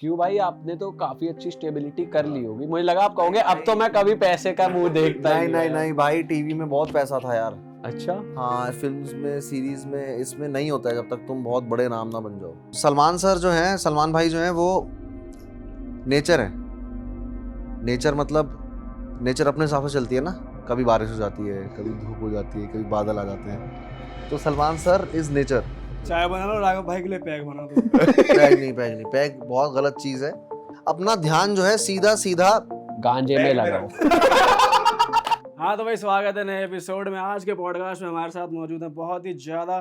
क्यों भाई, आपने तो काफी अच्छी स्टेबिलिटी कर ली होगी। मुझे लगा आप कहोगे अब तो मैं कभी पैसे का मुंह देखता ही नहीं भाई, टीवी में बहुत पैसा था यार। अच्छा। हाँ, फिल्म्स में, सीरीज में, इसमें नहीं होता है जब तक तुम बहुत बड़े नाम ना बन जाओ। सलमान सर जो हैं, सलमान भाई जो हैं, वो नेचर है। नेचर मतलब नेचर अपने हिसाब से चलती है ना। कभी बारिश हो जाती है, कभी धूप हो जाती है, कभी बादल आ जाते हैं। तो सलमान सर इज नेचर। चाय बना लो, राघव भाई के लिए पैक बना दो। पैग बहुत गलत चीज है। अपना ध्यान जो है सीधा सीधा गांजे में लगाओ। हाँ तो भाई, स्वागत है नए एपिसोड में। आज के पॉडकास्ट में हमारे साथ मौजूद हैं बहुत ही ज़्यादा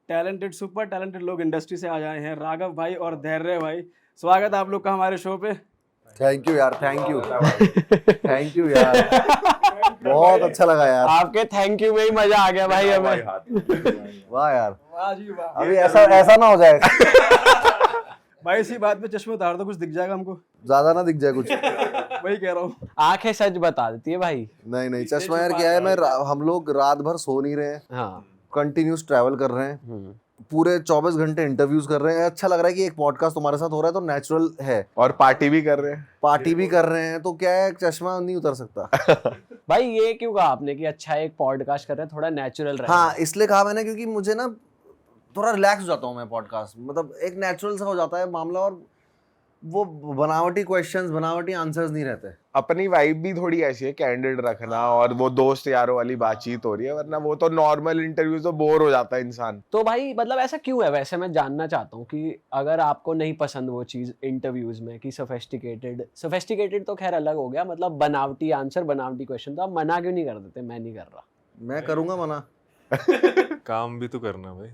टैलेंटेड, सुपर टैलेंटेड लोग इंडस्ट्री से आ जाए हैं, राघव भाई और धैर्य भाई। स्वागत है आप लोग का हमारे शो पे। थैंक यू यार, थैंक यू यार, बहुत अच्छा लगा यार। आपके थैंक यू में ही मजा आ गया भाई हमें। वाह यार, वाह जी वाह। अभी ऐसा ना हो जाए। भाई इसी बात पे चश्मे उतार दो, कुछ दिख जाएगा हमको। ज्यादा ना दिख जाए कुछ। वही कह रहा हूँ। आंखें सच बता देती है भाई। नहीं चश्मा यार क्या है, हम लोग रात भर सो नहीं रहे हैं, हाँ। कंटिन्यूस ट्रैवल कर रहे हैं, पूरे 24 घंटे इंटरव्यूज कर रहे हैं। अच्छा लग रहा है कि एक पॉडकास्ट तुम्हारे साथ हो रहा है तो नेचुरल है। और पार्टी भी कर रहे हैं तो क्या है, चश्मा नहीं उतर सकता। भाई ये क्यों कहा आपने कि अच्छा एक पॉडकास्ट कर रहे हैं, थोड़ा नेचुरल रहे? हाँ, इसलिए कहा मैंने क्योंकि मुझे ना थोड़ा रिलैक्स हो जाता हूँ मैं। पॉडकास्ट मतलब एक नेचुरल सा हो जाता है मामला, और वो बनावटी क्वेश्चंस, बनावटी आंसर्स नहीं रहते। अपनी वाइब भी थोड़ी ऐसी है, कैंडिड रखना, और वो दोस्त यारों वाली बातचीत हो रही है, वरना वो तो नॉर्मल इंटरव्यू तो बोर हो जाता है इंसान। तो भाई मतलब ऐसा क्यों है? वैसे मैं जानना चाहता हूँ कि अगर आपको नहीं पसंद वो चीज इंटरव्यूज में कि सोफिस्टिकेटेड तो खैर अलग हो गया, मतलब बनावटी आंसर, बनावटी क्वेश्चन, तो आप मना क्यों नहीं कर देते? मैं नहीं कर रहा। मैं करूंगा मना। काम भी तो करना भाई।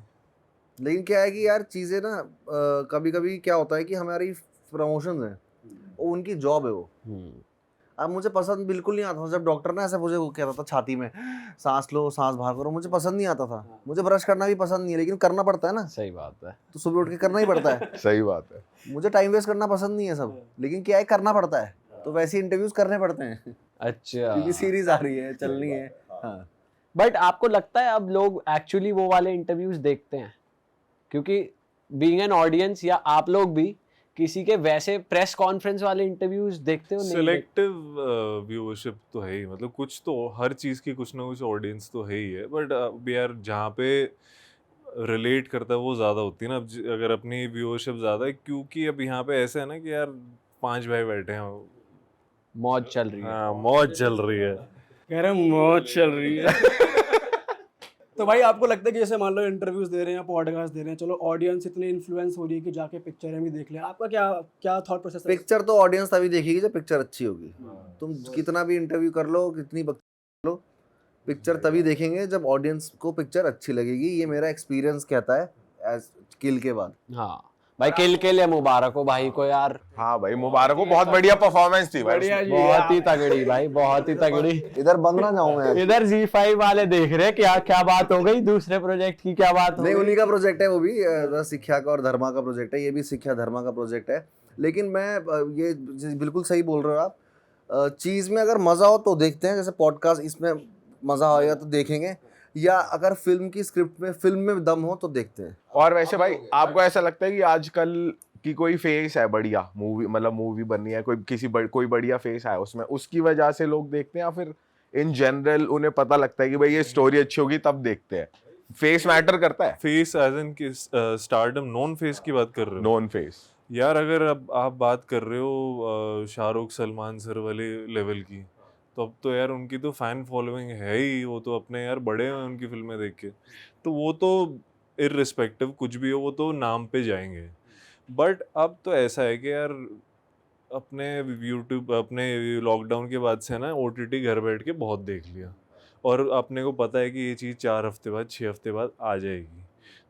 लेकिन क्या है कि यार चीजें ना कभी कभी क्या होता है कि हमारी प्रमोशंस हैं, वो उनकी जॉब है वो। अब मुझे पसंद बिल्कुल नहीं आता था जब डॉक्टर ने ऐसे मुझे कहता था छाती में सांस लो, सांस बाहर करो। मुझे पसंद नहीं आता था। मुझे ब्रश करना भी पसंद नहीं है, लेकिन करना पड़ता है ना। सही बात है। तो सुबह उठ के करना ही पड़ता है। सही बात है। मुझे टाइम वेस्ट करना पसंद नहीं है सब, लेकिन क्या है, करना पड़ता है। तो वैसे इंटरव्यूज करने पड़ते हैं। अच्छा, क्योंकि सीरीज आ रही है, चलनी है। हाँ। बट आपको लगता है अब लोग एक्चुअली वो वाले इंटरव्यूज देखते हैं? क्योंकि बीइंग एन ऑडियंस, या आप लोग भी किसी के वैसे प्रेस कॉन्फ्रेंस वाले इंटरव्यूज देखते हो? नहीं सिलेक्टिव व्यूअरशिप तो है ही, मतलब कुछ तो हर चीज़ की कुछ ना कुछ ऑडियंस तो है ही है। बट यार जहाँ पे रिलेट करता है वो ज़्यादा होती है ना। अब अगर अपनी व्यूअरशिप ज़्यादा है, क्योंकि अब यहाँ पे ऐसा है ना कि यार 5 भाई बैठे हैं, मौज चल रही है। हाँ मौज चल रही है। कह रहे हैं मौज चल रही है। तो भाई आपको लगता है कि जैसे मान लो इंटरव्यूज दे रहे हैं या पॉडकास्ट दे रहे हैं, चलो ऑडियंस इतनी इन्फ्लुएंस हो रही है कि जाके पिक्चरें भी देख लें, आपका क्या क्या थॉट प्रोसेस है? पिक्चर तो ऑडियंस तभी देखेगी जब पिक्चर अच्छी होगी। तुम कितना भी इंटरव्यू कर लो, कितनी कर लो, पिक्चर तभी देखेंगे जब ऑडियंस को पिक्चर अच्छी लगेगी। ये मेरा एक्सपीरियंस कहता है एज किल के बाद। हाँ भाई, किल के लिए मुबारक हो भाई को यार। हाँ भाई मुबारक हो, बहुत बढ़िया परफॉर्मेंस थी भाई। बढ़िया जी, बहुत ही तगड़ी भाई, बहुत ही तगड़ी। इधर बंद ना जाऊं मैं। इधर Z5 वाले देख रहे हैं क्या क्या बात हो गई, दूसरे प्रोजेक्ट की क्या बात हो नहीं, गई? उन्हीं का प्रोजेक्ट है वो भी, शिक्षा का और धर्मा का प्रोजेक्ट है। ये भी शिक्षा धर्मा का प्रोजेक्ट है। लेकिन मैं ये बिल्कुल सही बोल रहे हो आप। चीज़ में अगर मज़ा हो तो देखते हैं, जैसे पॉडकास्ट, इसमें मज़ा आएगा तो देखेंगे, या अगर फिल्म की स्क्रिप्ट में, फिल्म में दम हो तो देखते हैं। और वैसे भाई आपको ऐसा लगता है कि आजकल की कोई फेस है बढ़िया मूवी, मतलब मूवी बननी है, कोई बढ़िया फेस है उसमें, उसकी वजह से लोग देखते हैं, या फिर इन जनरल उन्हें पता लगता है कि भाई ये स्टोरी अच्छी होगी तब देखते हैं? फेस मैटर करता है? फेस एज इन कि स्टारडम, नॉन फेस की बात कर रहे हो? नॉन फेस यार अगर अब आप बात कर रहे हो शाहरुख सलमान सर वाले लेवल की, तो अब तो यार उनकी तो फैन फॉलोइंग है ही। वो तो अपने यार बड़े हैं उनकी फिल्में देख के, तो वो तो इररिस्पेक्टिव कुछ भी हो वो तो नाम पे जाएंगे। बट अब तो ऐसा है कि यार अपने यूट्यूब, अपने लॉकडाउन के बाद से ना OTT घर बैठ के बहुत देख लिया, और अपने को पता है कि ये चीज़ 4 हफ्ते बाद, 6 हफ्ते बाद आ जाएगी।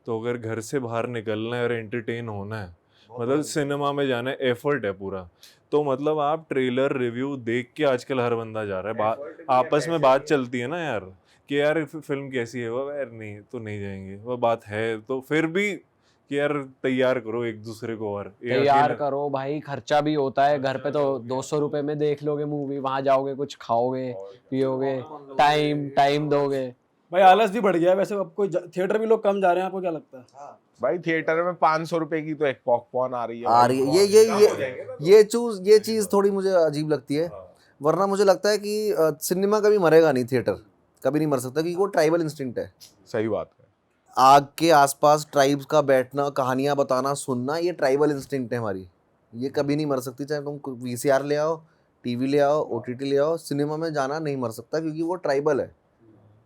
तो अगर घर से बाहर निकलना है और एंटरटेन होना है, मतलब सिनेमा में जाना है, एफर्ट है पूरा, तो मतलब आप ट्रेलर रिव्यू देख के आजकल हर बंदा जा रहा है। आपस में बात चलती है ना यार कि यार फिल्म कैसी है, वो यार नहीं तो नहीं जाएंगे, वो बात है तो फिर भी कि यार तैयार करो एक दूसरे को। और ये तैयार अकेले- करो भाई, खर्चा भी होता है। घर पे तो 200 रुपए में देख लोगे मूवी, वहां जाओगे कुछ खाओगे पियोगे, टाइम दोगे। भाई आलस भी बढ़ गया है वैसे। अब कोई थिएटर भी लोग कम जा रहे हैं, आपको क्या लगता है? भाई थिएटर में 500 रुपए की तो एक पॉपकॉर्न आ रही है आ रही है ये चीज थोड़ी मुझे अजीब लगती है। वरना मुझे लगता है कि सिनेमा कभी मरेगा नहीं, थिएटर कभी नहीं मर सकता, क्योंकि वो ट्राइबल इंस्टिंक्ट है। सही बात है। आग के आसपास ट्राइब्स का बैठना, कहानियां बताना, सुनना, ये ट्राइबल इंस्टिंक्ट है हमारी, ये कभी नहीं मर सकती। चाहे तुम वीसीआर ले आओ, टीवी ले आओ, ओटीटी ले आओ, सिनेमा में जाना नहीं मर सकता, क्योंकि वो ट्राइबल है।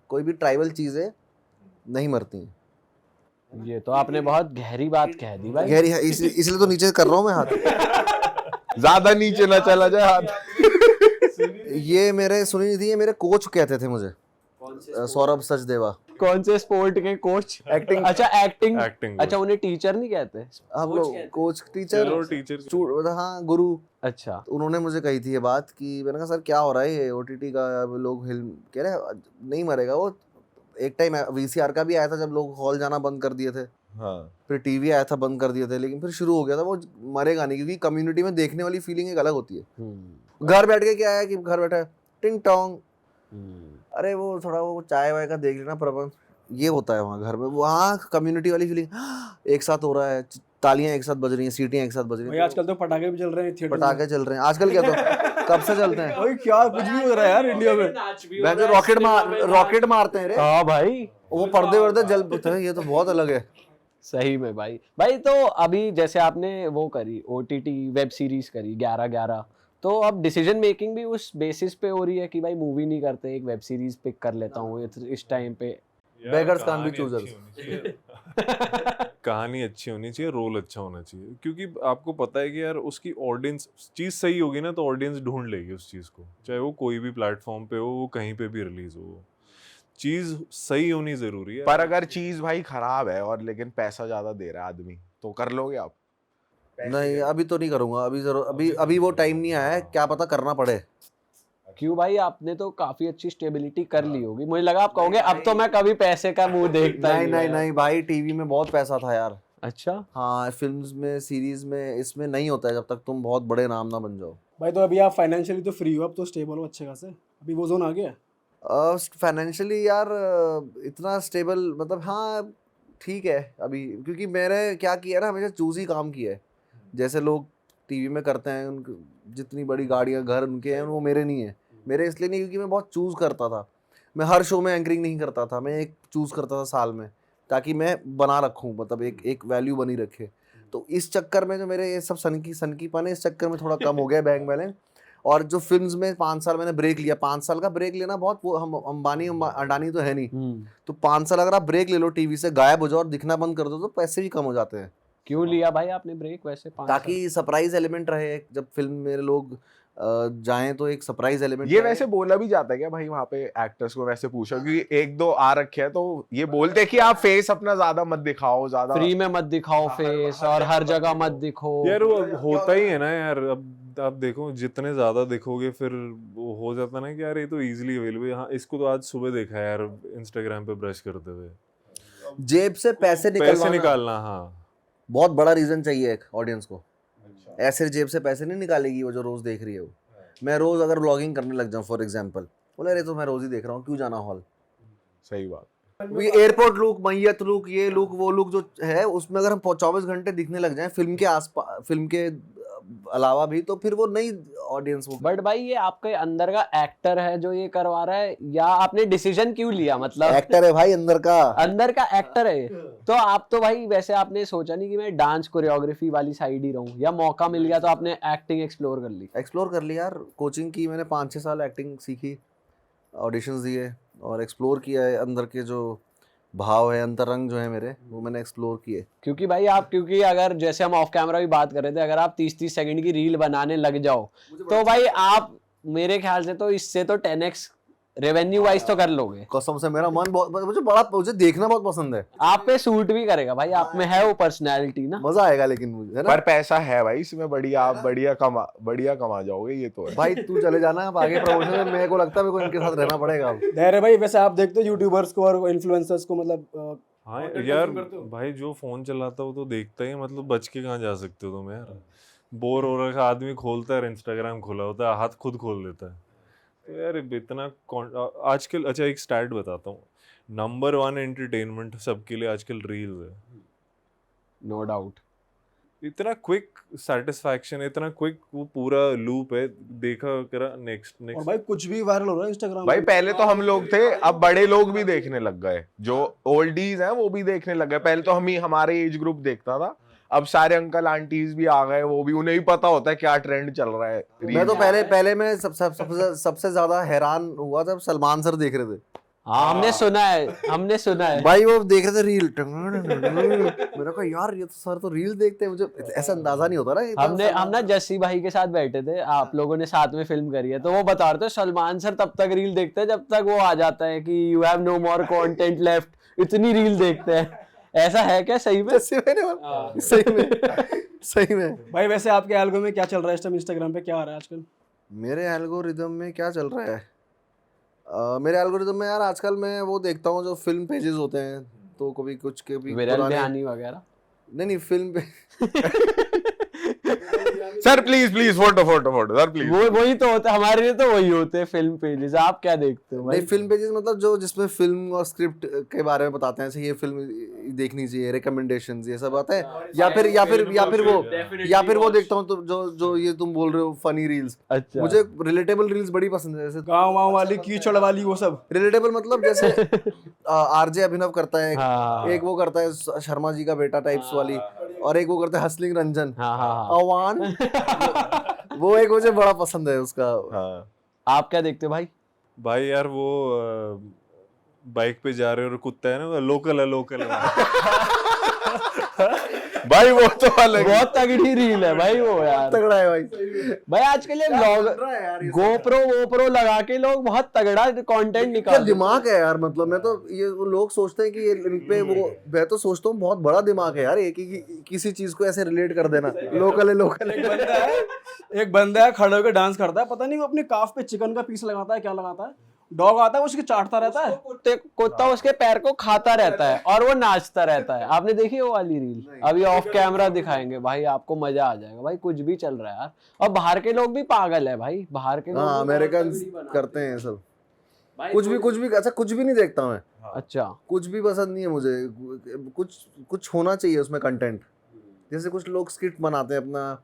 कोई भी ट्राइबल चीज़ें नहीं मरती हैं। ये तो आपने बहुत गहरी बात कह दी भाई। गहरी है, इसलिए तो नीचे कर रहा हूँ मैं हाथ। ज्यादा नीचे ना चला जाए हाथ। ये मेरे सुनी नहीं थी, ये मेरे कोच कहते थे मुझे, सौरभ सचदेवा। कौन से स्पोर्ट के कोच? एक्टिंग। अच्छा एक्टिंग। एक्टिंग अच्छा उन्हें टीचर नहीं कहते? हम लोग कोच, टीचर, टीचर हाँ गुरु। अच्छा तो उन्होंने मुझे कही थी ये बात कि मैंने कहा सर क्या हो रहा है ये ओटीटी का, अब लोग कह रहे नहीं मरेगा वो। एक टाइम वीसीआर का भी आया था जब लोग हॉल जाना बंद कर दिए थे, हाँ फिर टीवी आया था बंद कर दिए थे, लेकिन फिर शुरू हो गया था। वो मरेगा नहीं, क्योंकि कम्युनिटी में देखने वाली फीलिंग एक अलग होती है। घर बैठ के क्या है कि घर बैठा है टिंग टोंग, अरे वो थोड़ा वो चाय वाय का देख लेना प्रबंध, ये होता है वहाँ घर में। वहाँ कम्युनिटी वाली फीलिंग, एक साथ हो रहा है, तालियां एक साथ बज रही हैं, सीटियां एक साथ बज रही भाई हैं। आजकल तो पटाखे भी चल रहे हैं थिएटर में। पटाखे चल रहे हैं आजकल, क्या तो कब से चलते हैं भाई क्या कुछ भी हो रहा है यार इंडिया में। मैं जो रॉकेट मारते हैं रे, हाँ भाई वो पर्दे वर्दे जल पड़ते हैं, ये तो बहुत अलग है। सही में भाई तो अभी जैसे आपने वो करी ओटीटी वेब सीरीज करी 11/11, तो अब डिसीजन मेकिंग भी उस बेसिस पे हो रही है कि भाई मूवी नहीं करते, एक वेब सीरीज पिक कर लेता हूँ इस टाइम पे। Beggars can't be choosers. कहानी अच्छी होनी चाहिए, रोल अच्छा होना चाहिए, क्योंकि आपको पता है कि यार उसकी ऑडियंस चीज सही होगी ना तो ऑडियंस ढूंढ लेगी उस चीज को, चाहे वो कोई भी प्लेटफॉर्म पे हो, वो कहीं पे भी रिलीज हो, चीज सही होनी जरूरी है। पर अगर चीज भाई खराब है और लेकिन पैसा ज्यादा दे रहा है आदमी, तो कर लोगे आप? नहीं अभी तो नहीं करूंगा, अभी वो टाइम नहीं आया है, क्या पता करना पड़े। क्यों भाई, आपने तो काफी अच्छी स्टेबिलिटी कर ली होगी, मुझे लगा आप कहोगे अब तो मैं कभी पैसे का मुंह देखता नहीं भाई, टीवी में बहुत पैसा था यार। अच्छा हाँ, फिल्म्स में, सीरीज में, इसमें नहीं होता है जब तक तुम बहुत बड़े नाम ना बन जाओ। भाई तो अभी आप फाइनेंशियली तो फ्री हो, अब तो स्टेबल हो अच्छे खासे, अभी वो जोन आ गया। फाइनेंशियली यार इतना स्टेबल मतलब, हाँ ठीक है अभी, क्योंकि मैंने क्या किया ना, हमेशा चूज ही काम किया है। जैसे लोग टीवी में करते हैं, जितनी बड़ी गाड़ियाँ घर उनके हैं, वो मेरे नहीं है। मेरे इसलिए नहीं क्योंकि मैं बहुत चूज़ करता था, मैं हर शो में एंकरिंग नहीं करता था, मैं एक चूज़ करता था साल में, ताकि मैं बना रखूँ, मतलब एक वैल्यू बनी रखे। तो इस चक्कर में जो मेरे ये सब सनकीपन है, इस चक्कर में थोड़ा कम हो गया बैंक बैलेंस। और जो फिल्म्स में 5 साल मैंने ब्रेक लिया, 5 साल का ब्रेक लेना बहुत, वो हम अंबानी अडानी तो है नहीं, तो 5 साल अगर आप ब्रेक ले लो, टीवी से गायब हो जाओ और दिखना बंद कर दो, तो पैसे भी कम हो जाते हैं। क्यों लिया भाई आपने ब्रेक वैसे 5 ताकि सरप्राइज एलिमेंट रहे, जब फिल्म मेरे लोग जाएं तो एक सरप्राइज एलिमेंट। ये वैसे बोला भी जाता है क्या भाई वहाँ पे एक्टर्स को? वैसे पूछा क्योंकि 1-2 आ रखे हैं, तो ये बोलते हैं कि आप फेस अपना ज्यादा मत दिखाओ, ज्यादा फ्री में मत दिखाओ फेस, और हर जगह मत दिखो यार वो होता ही है ना यार। अब आप देखो, जितने ज्यादा दिखोगे फिर वो हो जाता ना कि यार ये तो इजीली अवेलेबल। हाँ, इसको तो आज सुबह देखा यार इंस्टाग्राम पे ब्रश करते हुए। जेब से पैसे निकालना, हाँ बहुत बड़ा रीजन चाहिए एक ऑडियंस को। ऐसे जेब से पैसे नहीं निकालेगी वो जो रोज देख रही है वो। मैं रोज अगर ब्लॉगिंग करने लग जाऊं फॉर एग्जांपल, बोले अरे तो मैं रोज ही देख रहा हूँ, क्यों जाना हॉल। सही बात। एयरपोर्ट लुक, मैयत लुक, ये लुक वो लुक जो है, उसमें अगर हम 24 घंटे दिखने लग जाएं फिल्म के आसपास, फिल्म के अलावा भी, तो फिर वो नई ऑडियंस हो। बट भाई ये आपके अंदर का एक्टर है जो ये करवा रहा है, या आपने डिसीजन क्यों लिया? मतलब एक्टर है भाई, अंदर का एक्टर है। तो आप तो भाई वैसे आपने सोचा नहीं कि मैं डांस कोरियोग्राफी वाली साइड ही रहूं, या मौका मिल गया तो आपने एक्टिंग एक्सप्लोर कर ली यार। कोचिंग की मैंने 5-6 साल, एक्टिंग सीखी, ऑडिशंस दिए और एक्सप्लोर किया है। अंदर के जो भाव है, अंतरंग जो है मेरे, वो मैंने एक्सप्लोर किए। क्योंकि अगर जैसे हम ऑफ कैमरा भी बात कर रहे थे, अगर आप 30-30 सेकंड की रील बनाने लग जाओ तो भाई आप मेरे ख्याल से तो इससे तो 10x रेवेन्यू वाइज तो कर लोगे। कसम से मेरा मन बहुत, मुझे देखना बहुत पसंद है। आप पे सूट भी करेगा भाई, आप में है वो पर्सनैलिटी ना, मजा आएगा लेकिन मुझे, है ना? पर पैसा है भाई इसमें, बढ़िया कमा जाओगे, ये तो है। भाई तू चले जाना अब आगे प्रमोशन में, मेरे को लगता है मेरे को इनके साथ रहना पड़ेगा अब। धैर्य भाई वैसे आप देखते हो यूट्यूबर्स को और इन्फ्लुएंसर्स को, मतलब हाँ यार भाई जो फोन चलाता हो तो देखता ही है, मतलब बच के कहाँ जा सकते हो तुम यार। बोर हो रखा आदमी खोलता है, इंस्टाग्राम खोला होता है, हाथ खुद खोल देता है। तो यार इतना आजकल, अच्छा एक स्टैट बताता हूँ, नंबर 1 एंटरटेनमेंट सबके लिए आजकल रील्स है। No doubt. इतना क्विक सेटिस्फैक्शन, इतना क्विक वो पूरा लूप है, देखा करा नेक्स्ट और नेक्स्ट। भाई कुछ भी वायरल हो रहा है इंस्टाग्राम भाई पहले तो हम लोग थे, अब बड़े लोग भी देखने लग गए, जो ओल्डीज हैं वो भी देखने लग गए। पहले तो हम ही हमारे एज ग्रुप देखता था, अब सारे अंकल आंटीज भी आ गए, वो भी, उन्हें भी पता होता है क्या ट्रेंड चल रहा है। मैं तो पहले मैं सबसे ज्यादा हैरान हुआ जब सलमान सर देख रहे थे। हाँ हमने सुना है भाई वो देख रहे थे रील, मेरा कहा यार ये तो सर तो रील देखते हैं, मुझे ऐसा अंदाजा नहीं होता ना। हम ना जस्सी भाई के साथ बैठे थे, आप लोगों ने साथ में फिल्म करी है, तो वो बता रहे थे सलमान सर तब तक रील देखते हैं जब तक वो आ जाता है कि you have no more content left, इतनी रील देखते हैं। ऐसा है क्या सही में? सही में भाई वैसे आपके एल्गो में क्या चल रहा है इस टाइम, इंस्टाग्राम पे क्या आ रहा है आजकल? मेरे एल्गोरिदम में क्या चल रहा है? मेरे एल्गोरिदम में यार आजकल मैं वो देखता हूँ जो फिल्म पेजेस होते हैं, तो कभी कुछ कभी विरल बिहानी वगैरह। नहीं फिल्म पे sir please please photo sir please. वो वही तो होता है हमारे लिए, तो वही होते हैं फिल्म पेजेस। आप क्या देखते हो भाई? नहीं फिल्म पेजेस मतलब जो जिसमें फिल्म और स्क्रिप्ट के बारे में बताते हैं, ऐसे ये फिल्म देखनी चाहिए, रिकमेंडेशंस ये सब आता है, या फिर वो देखता हूँ तो जो ये तुम बोल रहे हो फनी रील्स। अच्छा, मुझे रिलेटेबल रील्स बड़ी पसंद है, जैसे गाँव वाँव वाली कीचड़ वाली वो सब। रिलेटेबल मतलब जैसे आरजे अभिनव करता है, हाँ। एक वो करता है शर्मा जी का बेटा टाइप्स वाली, और एक वो करता है हसलिंग रंजन हाँ। अवान। वो एक मुझे बड़ा पसंद है उसका। हाँ आप क्या देखते हो भाई? भाई यार वो बाइक पे जा रहे हो और कुत्ता है ना, लोकल है भाई वो तो अलग ही। बहुत तगड़ी रील है भाई वो यार। तगड़ा है भाई। भाई आजकल ये व्लॉग गोप्रो लगा के लोग बहुत तगड़ा कंटेंट क्या निकाल। दिमाग है यार, मतलब मैं तो ये वो लोग सोचते हैं कि ये इन पे वो, मैं तो सोचता हूँ बहुत बड़ा दिमाग है यार, एक ही किसी चीज को ऐसे रिलेट कर देना। लोकल है। एक बंदा है खड़े होकर डांस करता है, पता नहीं वो अपने काफ पे चिकन का पीस लगाता है, क्या लगाता है, डॉग आता है उसके चाटता रहता है, कुत्ता उसके पैर को खाता रहता है और वो नाचता रहता है। आपने देखी वो वाली रील? अभी ऑफ कैमरा दिखाएंगे भाई, आपको मजा आ जाएगा भाई। कुछ भी चल रहा है यार, और बाहर के लोग भी पागल है भाई, बाहर के लोग हाँ भी अमेरिकन करते हैं सब। कुछ भी अच्छा कुछ भी नहीं देखता मैं, अच्छा कुछ भी पसंद नहीं है मुझे। कुछ होना चाहिए उसमें कंटेंट, जैसे कुछ लोग स्किट बनाते हैं अपना,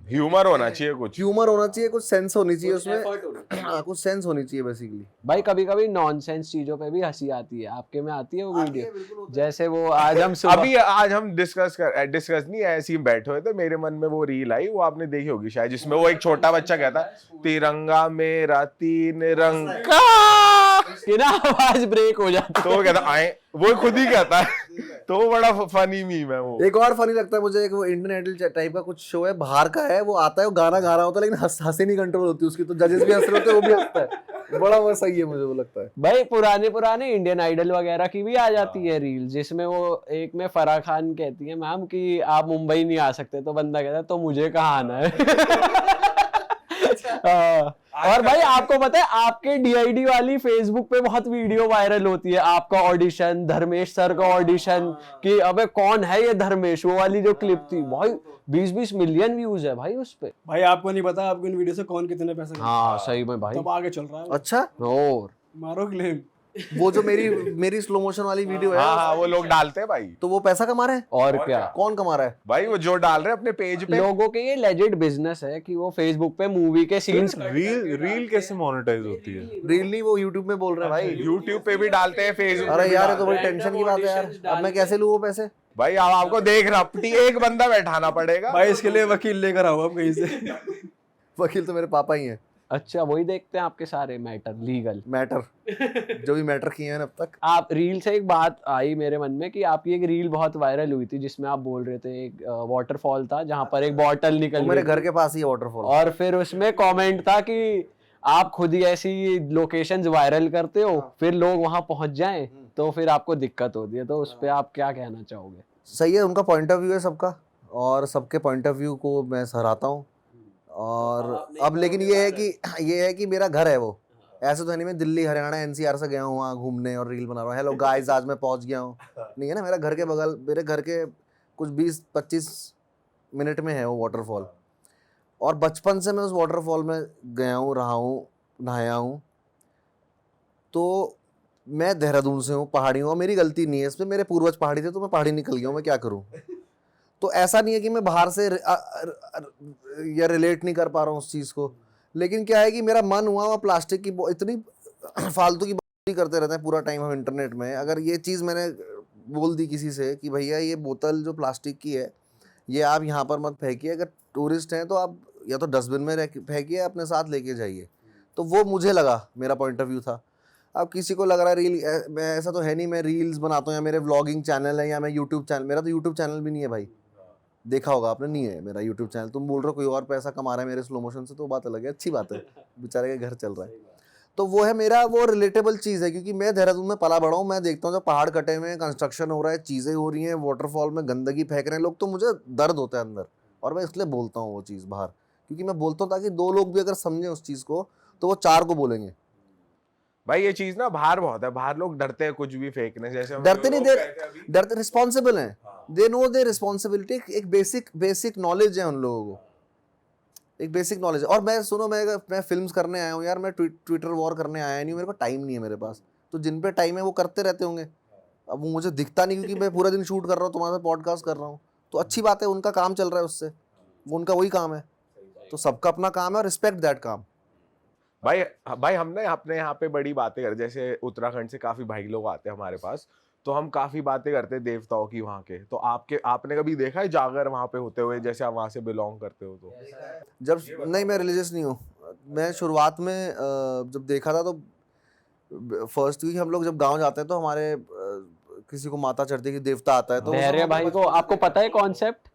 ह्यूमर होना चाहिए, कुछ ह्यूमर होना चाहिए, कुछ सेंस होनी चाहिए उसमें। हाँ कुछ सेंस होनी चाहिए बेसिकली। भाई कभी कभी नॉनसेंस चीजों पे भी हंसी आती है। आपके में आती है वो वीडियो? जैसे वो आज हम डिस्कस नहीं, ऐसे ही बैठे हुए थे, मेरे मन में वो रील आई, वो आपने देखी होगी शायद, जिसमें वो एक छोटा बच्चा कहता है तिरंगा मेरा 3 रंग का, कि ना आवाज ब्रेक हो जाती तो वो कहता आए, वो खुद ही कहता है। तो वो बड़ा फनी मीम है वो। एक और फनी लगता है मुझे, एक वो इंडियन आइडल टाइप का कुछ शो है, बाहर का है, वो आता है, वो गाना गा रहा होता है, लेकिन हंसी नहीं कंट्रोल होती उसकी, तो जजेस भी हंस रहे होते हैं, वो भी हंसता है। बड़ा वो सही है, मुझे वो लगता है। भाई पुराने इंडियन आइडल वगैरह की भी आ जाती है रील, जिसमें वो एक में फराह खान कहती है मैम कि आप मुंबई नहीं आ सकते, तो बंदा कहता है तो मुझे कहाँ आना है। और भाई आपको पता है आपके डीआईडी वाली फेसबुक पे बहुत वीडियो वायरल होती है, आपका ऑडिशन, धर्मेश सर का ऑडिशन, कि अबे कौन है ये धर्मेश, वो वाली जो क्लिप थी भाई 20-20 मिलियन व्यूज है भाई उस पे। भाई आपको नहीं पता आपको इन वीडियो से कौन कितने पैसे हाँ सही में भाई, तब आगे चल रहा है। अच्छा और मारो क्लेम। वो जो मेरी स्लो मोशन वाली वीडियो है, हाँ वो लोग डालते हैं भाई। तो वो पैसा कमा रहे हैं? और क्या, कौन कमा रहा है भाई वो जो डाल रहे हैं अपने पेज पे, लोगों के ये लेजिट बिजनेस है कि वो फेसबुक पे मूवी के सीन्स। रील कैसे मोनेटाइज होती है? रील नहीं, वो यूट्यूब में बोल रहे हैं भाई। यूट्यूब पे भी डालते हैं, फेसबुक। अरे यार ये तो बड़ी टेंशन की बात है यार, अब मैं कैसे लूँ वो पैसे? भाई अब आपको देख रहा एक बंदा बैठाना पड़ेगा भाई इसके लिए वकील लेकर आओ आप कहीं से। वकील तो मेरे पापा ही हैं। अच्छा वही देखते हैं आपके सारे मैटर, लीगल मैटर जो भी मैटर किए हैं अब तक। आप रील से एक बात आई मेरे मन में कि आपकी एक रील बहुत वायरल हुई थी, जिसमें आप बोल रहे थे एक वाटरफॉल था जहां पर एक बॉटल निकल मेरे गई घर के पास ही वाटरफॉल, और फिर उसमें कमेंट था कि आप खुद ही ऐसी लोकेशंस वायरल करते हो, फिर लोग वहां पहुंच जाएं तो फिर आपको दिक्कत होती है, तो उस पर आप क्या कहना चाहोगे? सही है, उनका पॉइंट ऑफ व्यू है सबका, और सबके पॉइंट ऑफ व्यू को मैं सराहता हूँ। और अब लेकिन ये है कि मेरा घर है वो, ऐसे तो नहीं मैं दिल्ली हरियाणा एनसीआर से गया हूँ वहाँ घूमने और रील बना रहा हूँ, हेलो गाइस आज मैं पहुँच गया हूँ, नहीं है ना। मेरा घर के बगल, मेरे घर के कुछ 20-25 मिनट में है वो वाटरफॉल, और बचपन से मैं उस वाटरफॉल में गया हूँ, रहा हूँ, नहाया हूँ। तो मैं देहरादून से हूँ, पहाड़ी हूँ, और मेरी गलती नहीं है इसमें, मेरे पूर्वज पहाड़ी थे तो मैं पहाड़ी निकल गया हूँ, मैं क्या करूँ। तो ऐसा नहीं है कि मैं बाहर से या रिलेट नहीं कर पा रहा हूँ उस चीज़ को, लेकिन क्या है कि मेरा मन हुआ वो प्लास्टिक की इतनी फालतू की बात करते रहते हैं पूरा टाइम हम इंटरनेट में। अगर ये चीज़ मैंने बोल दी किसी से कि भैया ये बोतल जो प्लास्टिक की है ये आप यहाँ पर मत फेंकिए, अगर टूरिस्ट हैं तो आप या तो डस्टबिन में फेंकिए अपने साथ लेके जाइए। तो वो मुझे लगा, मेरा पॉइंट ऑफ व्यू था। अब किसी को लग रहा है रील, मैं ऐसा तो है नहीं मैं रील्स बनाता हूँ या मेरे व्लॉगिंग चैनल है या मैं यूट्यूब चैनल, मेरा तो यूट्यूब चैनल भी नहीं है भाई, देखा होगा आपने, नहीं है मेरा यूट्यूब चैनल। तुम बोल रहे हो कोई और पैसा कमा रहा है मेरे स्लो मोशन से, तो बात अलग है, अच्छी बात है, बेचारे का घर चल रहा है। तो वो है मेरा वो रिलेटेबल चीज़ है, क्योंकि मैं देहरादून में पला बड़ा हूँ, मैं देखता हूँ जब पहाड़ कटे हुए हैं, कंस्ट्रक्शन हो रहा है, चीज़ें हो रही हैं, वाटरफॉल में गंदगी फेंक रहे हैं लोग, तो मुझे दर्द होता है अंदर, और मैं इसलिए बोलता हूँ वो चीज़ बाहर, क्योंकि मैं बोलता हूँ ताकि 2 लोग भी अगर समझें उस चीज़ को तो वो 4 को बोलेंगे। भाई ये चीज ना बाहर बहुत है, बाहर लोग डरते हैं कुछ भी फेंकने से, जैसे हम डरते नहीं, यूरोप गए थे अभी। डरते रिस्पॉन्सिबल हैं, दे नो दे रिस्पॉन्सिबिलिटी, एक बेसिक नॉलेज है उन लोगों को, एक बेसिक नॉलेज है। और मैं सुनो, मैं फिल्म्स करने आया हूँ यार, मैं ट्विटर वॉर करने आया नहीं, मेरे को टाइम नहीं है मेरे पास, तो जिन पे टाइम है वो करते रहते होंगे। अब वो मुझे दिखता नहीं क्योंकि मैं पूरा दिन शूट कर रहा हूँ, तुम्हारे साथ पॉडकास्ट कर रहा हूँ, तो अच्छी बात है, उनका काम चल रहा है उससे, वो उनका वही काम है, तो सबका अपना काम है और रिस्पेक्ट दैट काम। भाई हमने अपने यहाँ पे बड़ी बातें कर, जैसे उत्तराखंड से काफी भाई लोग आते हैं हमारे पास, तो हम काफी बातें करते हैं देवताओं की वहाँ के। तो आपने कभी देखा है जागर वहाँ पे होते हुए, जैसे आप वहाँ से बिलोंग करते हो तो? जब नहीं, मैं रिलीजियस नहीं हूँ, मैं शुरुआत में जब देखा था तो फर्स्ट, क्योंकि हम लोग जब गांव जाते हैं तो हमारे किसी को माता चढ़ती है कि देवता आता है, तो धैर्य भाई को आपको पता है कॉन्सेप्ट,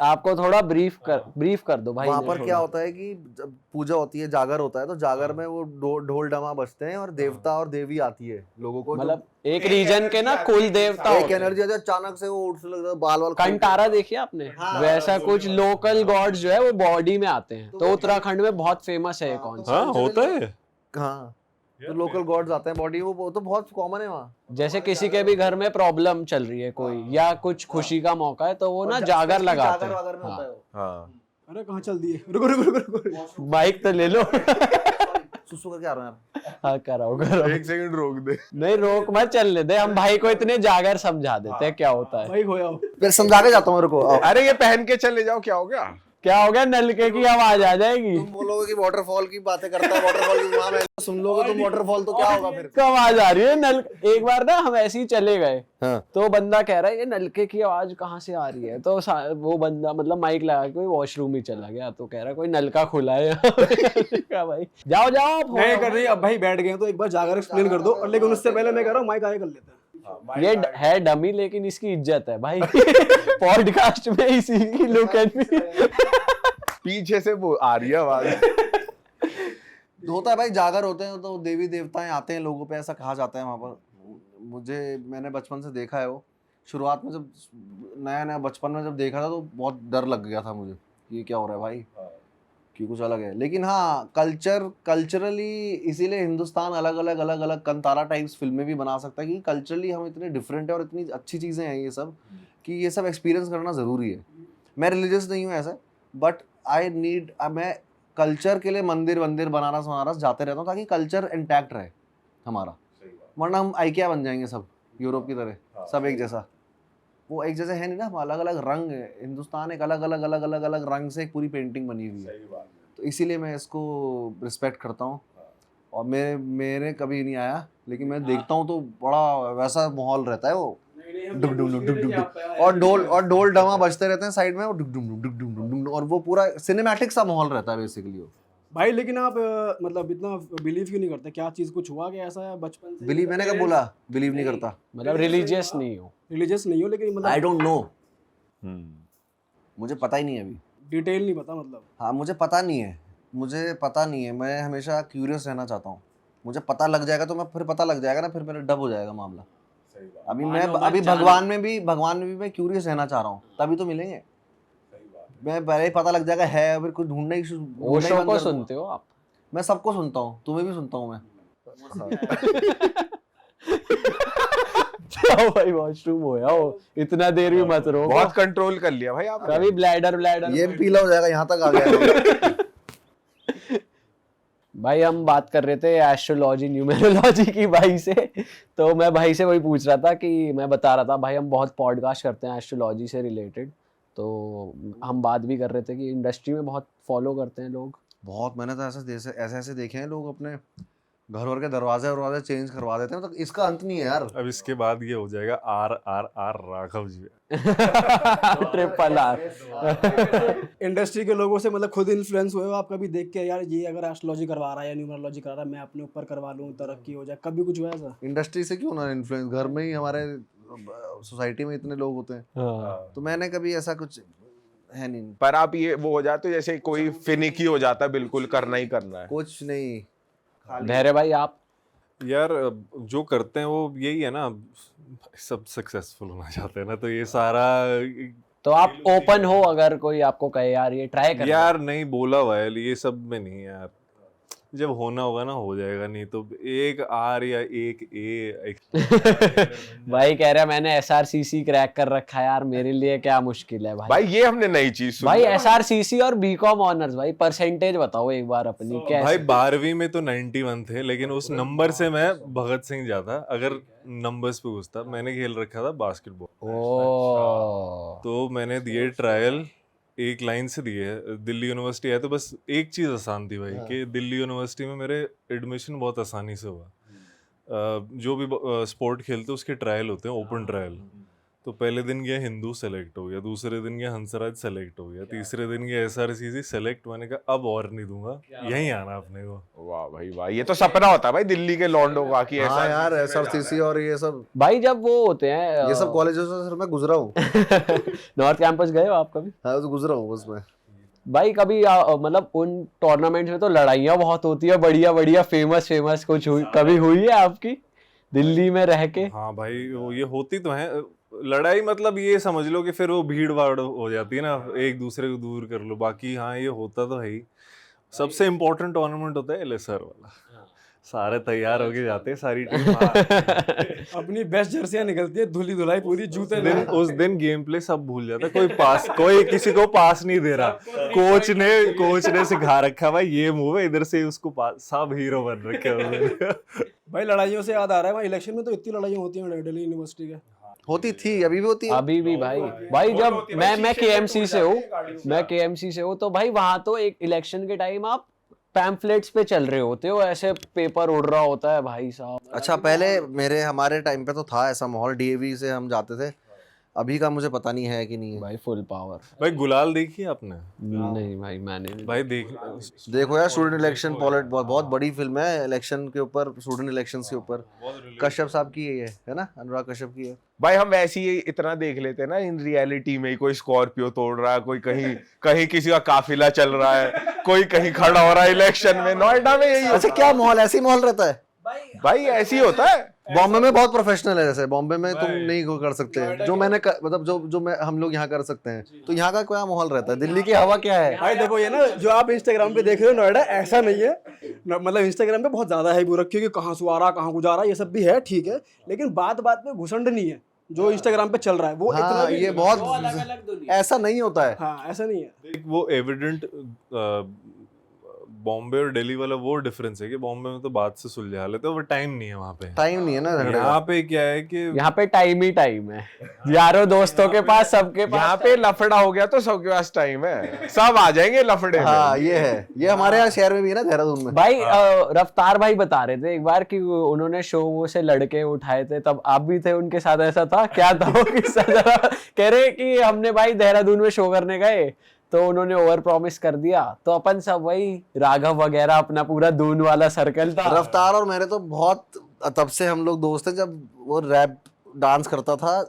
आपको थोड़ा ब्रीफ कर दो भाई। वहाँ ने पर थोड़ा। क्या होता है कि जब पूजा होती है, जागर होता है, तो जागर में वो ढोल डमा बजते हैं और देवता और देवी आती है लोगों को, मतलब एक रीजन के ना कुल देवता एक होते हैं। एनर्जी आती है, अचानक से वो उठने लगता है, बाल वाल कंटारा देखिए आपने, वैसा कुछ लोकल गॉड्स जो है वो बॉडी में आते हैं, तो उत्तराखंड में बहुत फेमस है ये कॉन्सेप्ट। हाँ होता है। हाँ, तो लोकल गॉड्स आते हैं बॉडी, वो तो बहुत कॉमन है वहाँ। जैसे किसी के भी घर में प्रॉब्लम चल रही है कोई, या कुछ खुशी का मौका है, तो वो ना जागर लगाते हैं। वागर में होता है वो। हाँ अरे कहाँ चल दिए, रुको रुको रुको रुको। बाइक तो ले लो। सुसु करके आ रहा हूँ यार। हाँ कराओ। एक सेकंड रोक दे। नहीं रोक मत, चलने दे, हम भाई को इतने जागर समझा देते हैं क्या होता है। भाई खोया हो। फिर समझा के जाता हूँ मेरे को। आओ। अरे ये पहन के चले जाओ, क्या हो गया? क्या हो गया, नलके की आवाज आ जाएगी। तुम बोलोगे कि वाटरफॉल की बातें करता है, वाटरफॉल की वहाँ मैं सुन लोगे तुम वाटरफॉल, तो क्या होगा फिर? कब आवाज आ रही है नल। एक बार ना हम ऐसे ही चले गए, हाँ। तो बंदा कह रहा है ये नलके की आवाज कहाँ से आ रही है, तो वो बंदा मतलब माइक लगा के वॉशरूम ही चला गया, तो कह रहा है कोई नलका खुला है। कहा भाई जाओ जाओ आप नहीं कर रही, अब भाई बैठ गए हैं तो एक बार जाकर एक्सप्लेन कर दो, और लेकिन उससे पहले मैं कह रहा हूँ माइक आगे कर लेते हैं। ये है डमी, लेकिन इसकी इज्जत है भाई। पॉडकास्ट में इसी की लुक एंड पीछे से वो आ रही है आवाज। होता है भाई, जागर होते हैं तो देवी देवताएं आते हैं लोगों पे, ऐसा कहा जाता है वहाँ पर। मैंने बचपन से देखा है वो। शुरुआत में जब नया बचपन में जब देखा था तो बहुत डर लग गया था मुझे, ये क्या हो रहा है भाई, कि कुछ अलग है। लेकिन हाँ, कल्चरली इसीलिए हिंदुस्तान अलग अलग कंतारा टाइप्स फिल्में भी बना सकता है, कि कल्चरली हम इतने डिफरेंट है और इतनी अच्छी चीज़ें हैं ये सब, कि ये सब एक्सपीरियंस करना ज़रूरी है। मैं रिलीजियस नहीं हूँ ऐसा, बट मैं कल्चर के लिए मंदिर बनारस जाते रहता हूँ, ताकि कल्चर इंटैक्ट रहे हमारा, वरना हम आइकिया बन जाएंगे सब यूरोप की तरह, सब एक जैसा। वो एक जैसे है नहीं ना, अलग अलग रंग है। हिंदुस्तान एक अलग अलग रंग से एक पूरी पेंटिंग बनी हुई है, तो इसीलिए मैं इसको रिस्पेक्ट करता हूँ। और मेरे कभी नहीं आया, लेकिन मैं देखता हूँ तो बड़ा वैसा माहौल रहता है, वो डुक डुक डुक डुक डुक, और ढोल डमा बजते रहते हैं साइड में, वो डुक डुक डुक डुक डुक, और वो पूरा सिनेमैटिक सा माहौल रहता है बेसिकली वो। भाई लेकिन आप मतलब इतना बिलीव क्यों नहीं करते? क्या चीज कुछ हुआ कि ऐसा है बचपन से? बिलीव, मैंने कब बोला बिलीव नहीं करता? मतलब रिलीजियस नहीं हो। रिलीजियस नहीं हो, लेकिन मतलब आई डोंट नो, मुझे पता ही नहीं है अभी। डिटेल नहीं पता मतलब। हाँ, मुझे पता नहीं है। मैं हमेशा क्यूरियस रहना चाहता हूँ। मुझे पता लग जाएगा तो फिर पता लग जाएगा ना, फिर मेरा डब हो जाएगा मामला। अभी भगवान में भी मैं क्यूरियस रहना चाह रहा हूँ, तभी तो मिलेंगे। मैं पहले ही पता लग जाएगा है, फिर कुछ ढूंढना ही ओशो को सुनते हो आप? मैं सबको सुनता हूँ, तुम्हें भी सुनता हूँ मैं। जाओ भाई वॉशरूम हो याओ, इतना देर भी मत रहो। बहुत कंट्रोल कर लिया भाई आपने। कभी ब्लैडर ये भी पीला हो जाएगा, यहाँ तक आ गया। भाई हम बात कर रहे थे एस्ट्रोलॉजी न्यूमेरोलॉजी की भाई से, तो मैं भाई से वही पूछ रहा था कि मैं बता रहा था भाई हम बहुत पॉडकास्ट करते हैं एस्ट्रोलॉजी से रिलेटेड, तो हम बात भी कर रहे थे कि इंडस्ट्री में बहुत फॉलो करते हैं लोग। बहुत, मैंने तो ऐसे देखे हैं लोग अपने घर के दरवाजे चेंज करवा देते हैं, मतलब इसका अंत नहीं है यार। अब इसके बाद ये हो जाएगा RRR Raghav ji. Triple R। Industry के लोगों से मतलब खुद इन्फ्लुएंस हुए हो आप कभी देख के, यार ये अगर एस्ट्रोलॉजी करवा रहा है या न्यूमरोलॉजी करा रहा है, मैं अपने ऊपर करवा लूँ, तरक्की हो जाए, कभी कुछ हुआ ऐसा? इंडस्ट्री से क्यों ना इन्फ्लुएंस, घर में ही हमारे सोसाइटी में इतने लोग होते हैं, हाँ। तो मैंने कभी ऐसा कुछ है नहीं, पर आप ये वो हो जाते हो जैसे कोई फिनिकी हो जाता है, बिल्कुल करना ही करना है। कुछ नहीं। धैर्य भाई आप? यार जो करते हैं वो यही है ना, सब सक्सेसफुल होना चाहते हैं ना, तो ये सारा तो आप ओपन हो अगर कोई आपको कहे यार ये ट्राई कर यार नहीं बोला हुआ है, ये सब में नहीं है यार, जब होना होगा ना हो जाएगा, नहीं तो एक R या एक A भाई कह रहा मैंने SRCC क्रैक कर रखा है यार, मेरे लिए क्या मुश्किल है भाई। भाई ये हमने नई चीज सुनी। भाई SRCC और BCom ऑनर्स, भाई परसेंटेज बताओ एक बार अपनी कैसे? भाई 12वीं में तो 91 थे, लेकिन उस नंबर से मैं भगत सिंह जाता अगर नंबर्स पे घुसता। मैंने खेल रखा था बास्केटबॉल, ओ तो मैंने दिए ट्रायल, एक लाइन से दिए दिल्ली यूनिवर्सिटी है, तो बस एक चीज़ आसान थी भाई कि दिल्ली यूनिवर्सिटी में मेरे एडमिशन बहुत आसानी से हुआ। जो भी स्पोर्ट खेलते उसके ट्रायल होते हैं, ओपन ट्रायल। तो पहले दिन गया हिंदू, सेलेक्ट हो गया, दूसरे दिन गया हंसराज, सेलेक्ट हो गया, तीसरे दिन गया SRCC, सेलेक्ट। मैंने कहा अब और नहीं दूंगा, यहीं आना अपने को। वाह भाई वाह, ये तो सपना होता है भाई दिल्ली के लॉन्डो का कि हाँ ऐसा यार, SRCC और ये सब भाई जब वो होते हैं ये सब कॉलेजेस से सर मैं गुजरा हूँ। नॉर्थ कैंपस गए हो आप कभी? हाँ, तो गुजरा हूँ उसमें। भाई कभी मतलब उन टूर्नामेंट्स में तो लड़ाइयाँ बहुत होती है, बढ़िया बढ़िया फेमस कुछ हुई कभी हुई है आपकी दिल्ली में रह के? हाँ भाई वो ये होती तो है लड़ाई, मतलब ये समझ लो कि फिर वो भीड़ भाड़ हो जाती है ना, एक दूसरे को दूर कर लो। बाकी हाँ ये होता तो है ही। सबसे इम्पोर्टेंट टूर्नामेंट होता है LSR वाला, सारे तैयार होके जाते हैं, सारी टीम अपनी बेस्ट जर्सियां निकलती है, धुली धुलाई पूरी, जूते उस दिन गेम प्ले सब भूल जाता है, कोई किसी को पास नहीं दे रहा। कोच ने सिखा रखा भाई ये मूव है, इधर से उसको पास, सब हीरो बन रखे हैं। भाई लड़ाइयों से याद आ रहा है, वहाँ इलेक्शन में तो इतनी लड़ाइयाँ होती हैं दिल्ली यूनिवर्सिटी के। होती थी, अभी भी होती है। अभी भी भाई जब मैं KMC से हूँ तो भाई वहां तो एक इलेक्शन के टाइम आप पैम्फलेट्स पे चल रहे होते हो, ऐसे पेपर उड़ रहा होता है भाई साहब। अच्छा, पहले हमारे टाइम पे तो था ऐसा माहौल, DAV से हम जाते थे। अभी का मुझे पता नहीं है कि नहीं है। भाई फुल पावर। भाई गुलाल देखी आपने? नहीं भाई मैंने नहीं। भाई देखो यार, स्टूडेंट इलेक्शन बहुत बड़ी फिल्म है, इलेक्शन के ऊपर, स्टूडेंट इलेक्शंस के ऊपर। कश्यप साहब की है ना, अनुराग कश्यप की है। भाई हम वैसे ही इतना देख लेते हैं ना, इन रियलिटी में कोई स्कॉर्पियो तोड़ रहा है, कोई कहीं किसी का काफिला चल रहा है, कोई कहीं खड़ा हो रहा है इलेक्शन में। नोएडा में यही अच्छा, क्या माहौल, ऐसे ही माहौल रहता है भाई, ऐसे ही होता है। बॉम्बे में बहुत प्रोफेशनल है, जैसे बॉम्बे में तुम नहीं कर सकते जो मतलब जो हम लोग यहाँ कर सकते हैं। तो यहाँ का क्या माहौल रहता है, दिल्ली की हवा क्या है? भाई देखो ये ना, जो आप इंस्टाग्राम पे देख रहे हो नोएडा, ऐसा नहीं है। मतलब इंस्टाग्राम पे बहुत ज्यादा है रखी है कि कहाँ से आ रहा, कहाँ गुजारा, ये सब भी है, ठीक है, लेकिन बात में घुसंड नहीं है जो इंस्टाग्राम पे चल रहा है। वो हाँ, इतना भी ये बहुत ऐसा नहीं होता है। हाँ, ऐसा नहीं है। वो एविडेंट बॉम्बे और दिल्ली वाला वो डिफरेंस है कि बॉम्बे में तो बात से सुलझा लेते हैं, वो टाइम नहीं है वहाँ पे। टाइम नहीं है ना झगड़े का। यहाँ पे क्या है कि यहाँ पे टाइम ही टाइम है, यारों दोस्तों के पास, सबके पास। यहाँ पे लफड़ा हो गया तो सबके पास टाइम है, सब आ जाएंगे लफड़े में। हाँ, ये है, ये हमारे यहाँ शहर में भी है ना, देहरादून में। भाई रफ्तार भाई बता रहे थे एक बार कि उन्होंने शो वो से लड़के उठाए थे, तब आप भी थे उनके साथ, ऐसा था क्या था वो किस्सा? जरा कह रहे कि हमने भाई देहरादून में शो करने गए तो उन्होंने ओवर प्रॉमिस कर दिया, तो अपन सब वही राघव वगैरह अपना पूरा दून वाला सर्कल था। रफ्तार और मेरे तो बहुत, तब से हम लोग दोस्त हैं, जब वो रैप डांस करता था,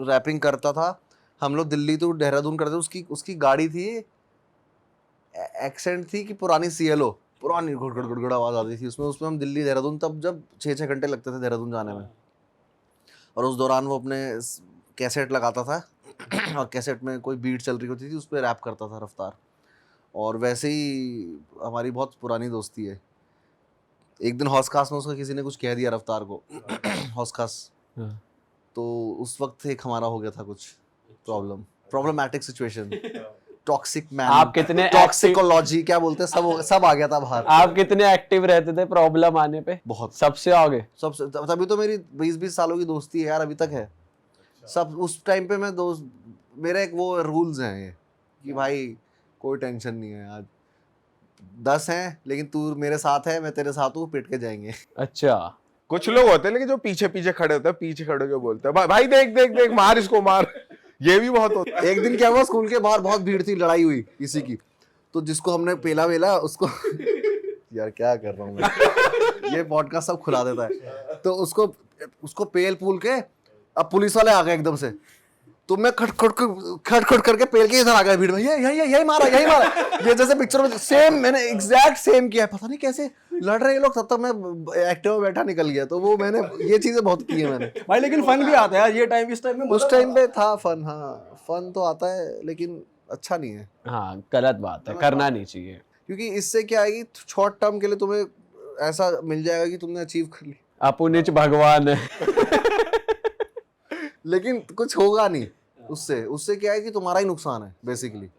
रैपिंग करता था, हम लोग दिल्ली तो देहरादून करते। उसकी गाड़ी थी, एक्सेंट थी कि पुरानी CLO, पुरानी गुड़ आवाज आती थी उसमें हम दिल्ली देहरादून, तब जब 6-6 घंटे लगते थे देहरादून जाने में। और उस दौरान वो अपने कैसेट लगाता था और कैसेट में कोई बीट चल रही होती थी, उस पर रैप करता था रफ्तार। और वैसे ही हमारी बहुत पुरानी दोस्ती है। एक दिन हौसखास में उसका किसी ने कुछ कह दिया रफ्तार को, हौसखास, तो उस वक्त एक हमारा हो गया था कुछ प्रॉब्लमैटिक सिचुएशन, टॉक्सिक मैन, आप कितने टॉक्सिकोलॉजी क्या बोलते हैं, सब आ गया था बाहर। आप कितने एक्टिव रहते थे प्रॉब्लम आने पे? बहुत, सबसे आगे। तभी तो मेरी 20-20 सालों की दोस्ती है यार, अभी तक है। सब उस टाइम पे मैं मेरे एक वो रूल्स हैं ये कि भाई कोई टेंशन नहीं है, आज 10 हैं लेकिन तू मेरे साथ है, मैं तेरे साथ हूँ, पिट के जाएंगे। अच्छा कुछ लोग होते हैं लेकिन जो पीछे पीछे खड़े होते हैं, पीछे खड़े होकर बोलते हैं भाई देख देख देख मार इसको मार। ये भी बहुत होता है। एक दिन क्या हुआ, स्कूल के बाहर बहुत भीड़ थी, लड़ाई हुई किसी की, तो जिसको हमने पेला वेला उसको यार क्या कर रहा हूँ मैं, ये पॉडकास्ट सब खुला देता है, तो उसको पेल पूल के, अब पुलिस वाले आ गए एकदम से, तो मैं खट करके पेल के इधर आ गया भीड़ में, यही मारा ये जैसे पिक्चर में सेम मैंने एग्जैक्ट सेम किया है, पता नहीं कैसे लड़ रहे हैं लोग, तब तक मैं एक्टिव में बैठा निकल गया। तो वो मैंने ये चीजें बहुत की है मैंने भाई, लेकिन फन भी आता है यार ये टाइम, इस टाइम में उस टाइम पे था फन। हाँ फन तो आता है लेकिन अच्छा नहीं है, हाँ गलत बात है, करना नहीं चाहिए। क्योंकि इससे क्या आएगी, शॉर्ट टर्म के लिए तुम्हें ऐसा मिल जाएगा कि तुमने अचीव कर लिया, अपुनिच भगवान है। लेकिन कुछ होगा नहीं उससे क्या है कि तुम्हारा ही नुकसान है बेसिकली।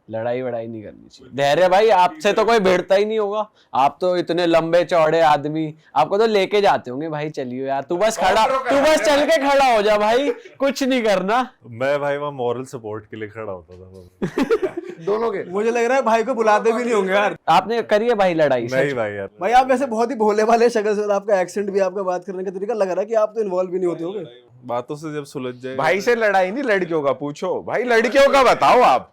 लड़ाई वड़ाई नहीं करनी चाहिए। धैर्य भाई आपसे तो कोई भिड़ता ही नहीं होगा, आप तो इतने लंबे चौड़े आदमी, आपको तो लेके जाते होंगे भाई, चलिए यार तू बस चल के खड़ा हो जा भाई, कुछ नहीं करना। मैं भाई वहाँ मॉरल सपोर्ट के लिए खड़ा होता था। दोनों के मुझे लग रहा है भाई को बुलाते भी नहीं होंगे यार। आपने करी है भाई लड़ाई? नहीं भाई यार, भाई आप वैसे बहुत ही भोले भाले शक्ल से, और आपका एक्सेंट भी, आपका बात करने का तरीका, लग रहा है कि आप तो इन्वॉल्व भी नहीं होते होगे। बातों से जब सुलझ जाए भाई से लड़ाई नहीं, लड़कियों का पूछो भाई, लड़कियों का बताओ आप।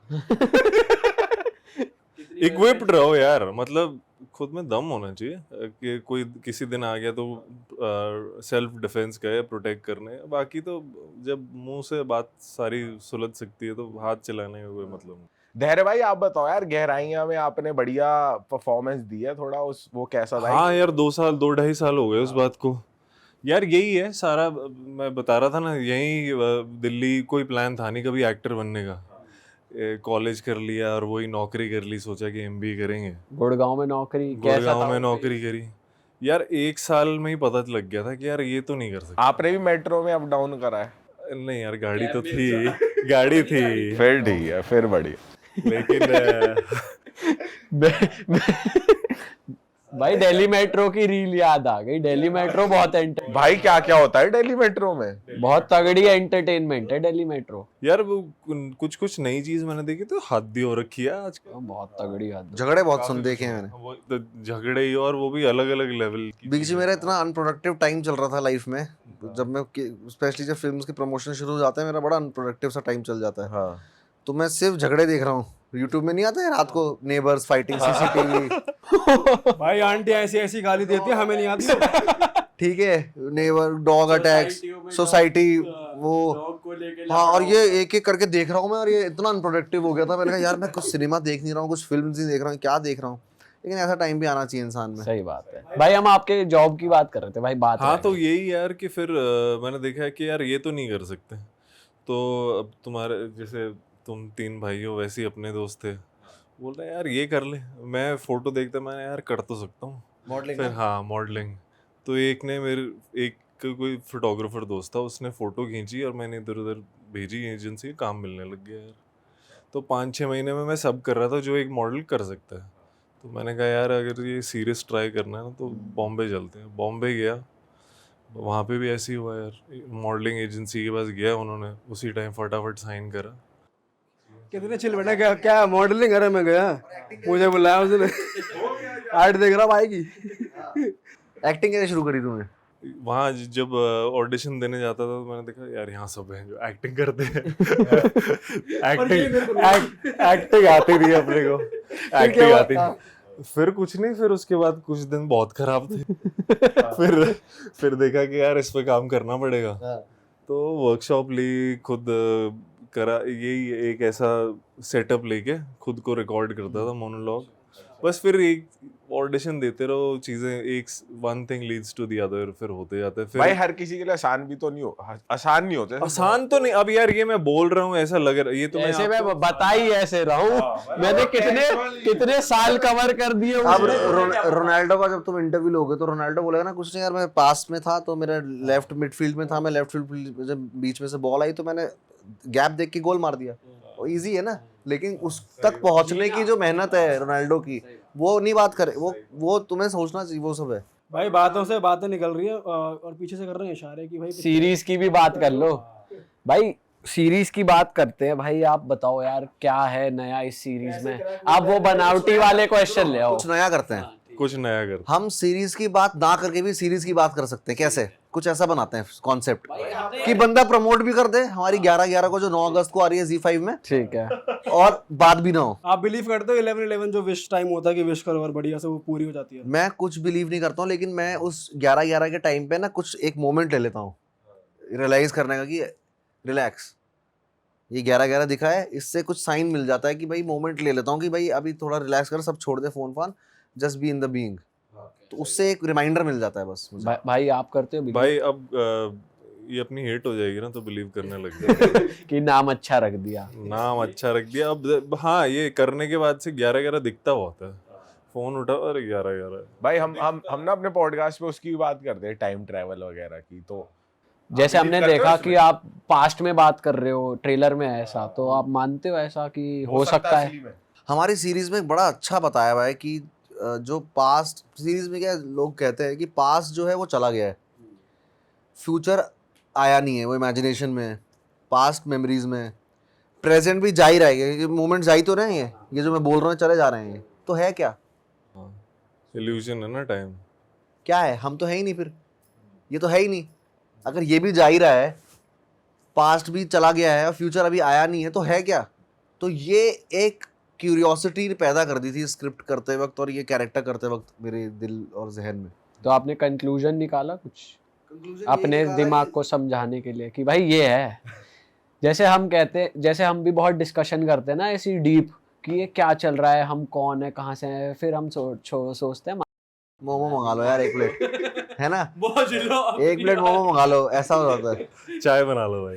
इक्विप्ड रहो यार, मतलब खुद में दम होना चाहिए कि कोई किसी दिन आ गया तो सेल्फ डिफेंस का है, प्रोटेक्ट करने, बाकी तो जब मुंह से बात सारी सुलझ सकती है तो हाथ चलाने का कोई मतलब नहीं। धैर्य भाई आप बताओ यार, गहराइयां में आपने बढ़िया परफॉर्मेंस दी है, थोड़ा उस वो कैसा था? हाँ यार 2 ढाई साल हो गए उस बात को यार। यही है सारा, मैं बता रहा था ना, यही दिल्ली कोई प्लान था नहीं कभी एक्टर बनने का, कॉलेज कर लिया और वही नौकरी कर ली, सोचा कि एमबीए करेंगे, गुड़गांव में नौकरी, गुड़गांव में नौकरी करी यार, 1 साल में ही पता लग गया था कि यार ये तो नहीं कर सकते। आपने भी मेट्रो में अप डाउन करा है? नहीं यार गाड़ी तो थी, गाड़ी थी, फिर ठीक है, फिर बढ़िया। लेकिन भाई दिल्ली मेट्रो की रील याद आ गई। दिल्ली मेट्रो बहुत भाई क्या क्या होता है दिल्ली मेट्रो में? बहुत तगड़ी एंटरटेनमेंट है दिल्ली मेट्रो। यार वो कुछ नई चीज मैंने देखी तो हद ही हो रखी है आज। बहुत तगड़ी हद। झगड़े बहुत सुन देखे हैं मैंने, वो तो झगड़े ही, और वो भी अलग अलग लेवल की। बीच में मेरा इतना अनप्रोडक्टिव टाइम चल रहा था लाइफ में, जब मैं स्पेशली जब फिल्म्स के प्रमोशन शुरू हो जाते हैं, मेरा बड़ा अनप्रोडक्टिव सा टाइम चल जाता है। हाँ। तो मैं सिर्फ झगड़े देख रहा हूँ, यूट्यूब में नहीं आता है रात को नेबर्स फाइटिंग, सीसीटीवी। भाई आंटी ऐसी ऐसी गाली देती है, हमें नहीं आती। ठीक है, नेबर, डॉग अटैक्स, सोसाइटी, वो हाँ, और ये एक एक करके देख रहा हूँ मैं, और ये इतना अनप्रोडक्टिव हो गया था। मैंने कहा यार मैं कुछ सिनेमा देख नहीं रहा हूँ, कुछ फिल्म नहीं देख रहा हूँ, क्या देख रहा हूँ। लेकिन ऐसा टाइम भी आना चाहिए इंसान में। सही बात है भाई। हम आपके जॉब की बात कर रहे थे भाई, बात हाँ तो यही यार कि फिर मैंने देखा है कि यार ये तो नहीं कर सकते, तो अब तुम्हारे जैसे तुम 3 भाई हो, वैसे ही अपने दोस्त थे, बोल रहे यार ये कर ले। मैं फोटो देखता, मैंने यार कर तो सकता हूँ मॉडलिंग, फिर हाँ मॉडलिंग। तो एक ने एक कोई फोटोग्राफर दोस्त था, उसने फोटो खींची और मैंने इधर उधर भेजी, एजेंसी काम मिलने लग गया यार। तो 5-6 महीने में मैं सब कर रहा था जो एक मॉडल कर सकता है। तो मैंने कहा यार अगर ये सीरियस ट्राई करना है ना तो बॉम्बे चलते हैं। बॉम्बे गया, वहाँ पे भी ऐसे ही हुआ यार, मॉडलिंग एजेंसी के पास गया, उन्होंने उसी टाइम फटाफट साइन करा। कितने चिल बेटा, क्या क्या मॉडलिंग करे, मैं गया, मुझे बुलाया उसने, आर्ट देख रहा भाई की। एक्टिंग कैसे शुरू करी तूने? वहाँ जब ऑडिशन देने जाता था तो मैंने देखा यार यहाँ सब हैं जो एक्टिंग करते हैं। एक्टिंग आती थी अपने को, एक्टिंग आती थी। फिर कुछ नहीं, फिर उसके बाद कुछ दिन बहुत खराब थे। फिर देखा कि यार इस पे काम करना पड़ेगा, तो वर्कशॉप ली, खुद करा, यही एक ऐसा सेटअप लेके खुद को रिकॉर्ड करता था मोनोलॉग। बस फिर एक ऑडिशन देते रहो, चीजें एक one thing leads to the other, फिर होते जाते हैं। फिर भाई हर किसी के लिए आसान भी तो नहीं हो, आसान नहीं होते। आसान तो नहीं, अब यार ये मैं बोल रहा हूँ ऐसा लग रहा है, ये तो ऐसे मैं बता ही ऐसे रहा हूँ, मैंने कितने साल कवर कर दिए। अब रोनाल्डो का जब तुम इंटरव्यू लोगे तो रोनाल्डो बोलेगा ना कुछ नहीं यार, मैं पास में था तो मेरा लेफ्ट मिडफील्ड में था, मैं लेफ्ट फील्ड जब बीच में से बॉल आई तो मैंने गैप देख के गोल मार दिया। वो इजी है ना, लेकिन उस तक पहुंचने की जो मेहनत है रोनाल्डो की, वो नहीं बात करे, वो तुम्हें सोचना चाहिए, वो सब है भाई। बातों से बातें निकल रही है और पीछे से कर रहे हैं इशारे कि भाई सीरीज की भी बात कर लो भाई। सीरीज की बात करते हैं भाई, आप बताओ यार क्या है नया इस सीरीज में। आप वो बनावटी वाले क्वेश्चन ले आओ। कुछ नया करते हैं, कुछ नया कर। हम सीरीज की बात ना करके भी सीरीज की बात कर सकते हैं। कैसे? कुछ ऐसा बनाते हैं कॉन्सेप्ट कि बंदा प्रमोट भी कर दे हमारी 11/11 को जो 9 अगस्त को आ रही है Z5 में, ठीक है। और बात भी ना हो। आप बिलीव करते हो 11/11 जो विश टाइम होता है कि विश करो और बढ़िया से वो पूरी हो जाती है? मैं कुछ बिलीव नहीं करता हूँ, लेकिन मैं उस 11/11 के टाइम पे ना कुछ एक मोमेंट ले लेता हूँ रियलाइज करने का कि रिलैक्स, ये 11/11 दिखा है, इससे कुछ साइन मिल जाता है कि भाई मोमेंट ले लेता हूँ कि भाई अभी थोड़ा रिलैक्स कर, सब छोड़ दे फोन फान, just be in the being. तो उससे एक रिमाइंडर मिल जाता है बस मुझे। भाई आप करते हो believe? भाई अब ये अपनी हिट हो जाएगी ना तो बिलीव करने लग जाएगा। कि नाम अच्छा रख दिया। नाम अच्छा रख दिया अब। हाँ, ये करने के बाद से 11/11 दिखता होता है, फोन उठाओ अरे 11/11। भाई हम ना अपने पॉडकास्ट पे उसकी बात करते हैं, टाइम ट्रैवल वगैरह की। तो जैसे आप हमने believe करते हो देखा इसमें? कि आप पास्ट में बात कर रहे हो, ट्रेलर में है ऐसा, तो आप मानते हो ऐसा कि हो सकता है? असली में। हमारी सीरीज में बड़ा अच्छा बताया हुआ है कि जो पास्ट सीरीज में क्या लोग कहते हैं कि पास्ट जो है वो चला गया है, फ्यूचर आया नहीं है, वो इमेजिनेशन में है, पास्ट मेमोरीज में, प्रेजेंट भी जा ही रहा है, ये मोमेंट जा ही तो रहे हैं, ये जो मैं बोल रहा हूँ चले जा रहे हैं, तो है क्या? इल्यूजन है ना टाइम। क्या है? हम तो है ही नहीं, फिर ये तो है ही नहीं। अगर ये भी जा ही रहा है, पास्ट भी चला गया है और फ्यूचर अभी आया नहीं है, तो है क्या? तो ये एक क्यूरियोसिटी पैदा कर दी थी स्क्रिप्ट करते वक्त और ये कैरेक्टर करते वक्त मेरे दिल और जहन में। तो आपने कंक्लूजन निकाला कुछ अपने दिमाग को समझाने के लिए कि भाई ये है? जैसे हम कहते, जैसे हम भी बहुत डिस्कशन करते हैं ना ऐसी डीप कि ये क्या चल रहा है, हम कौन है, कहाँ से हैं, फिर हम सोचते हैं मोमो मंगा लो यार 1 प्लेट, है ना? बहुत लो 1 प्लेट मोमो मंगा लो, ऐसा हो जाता है। चाय बना लो भाई।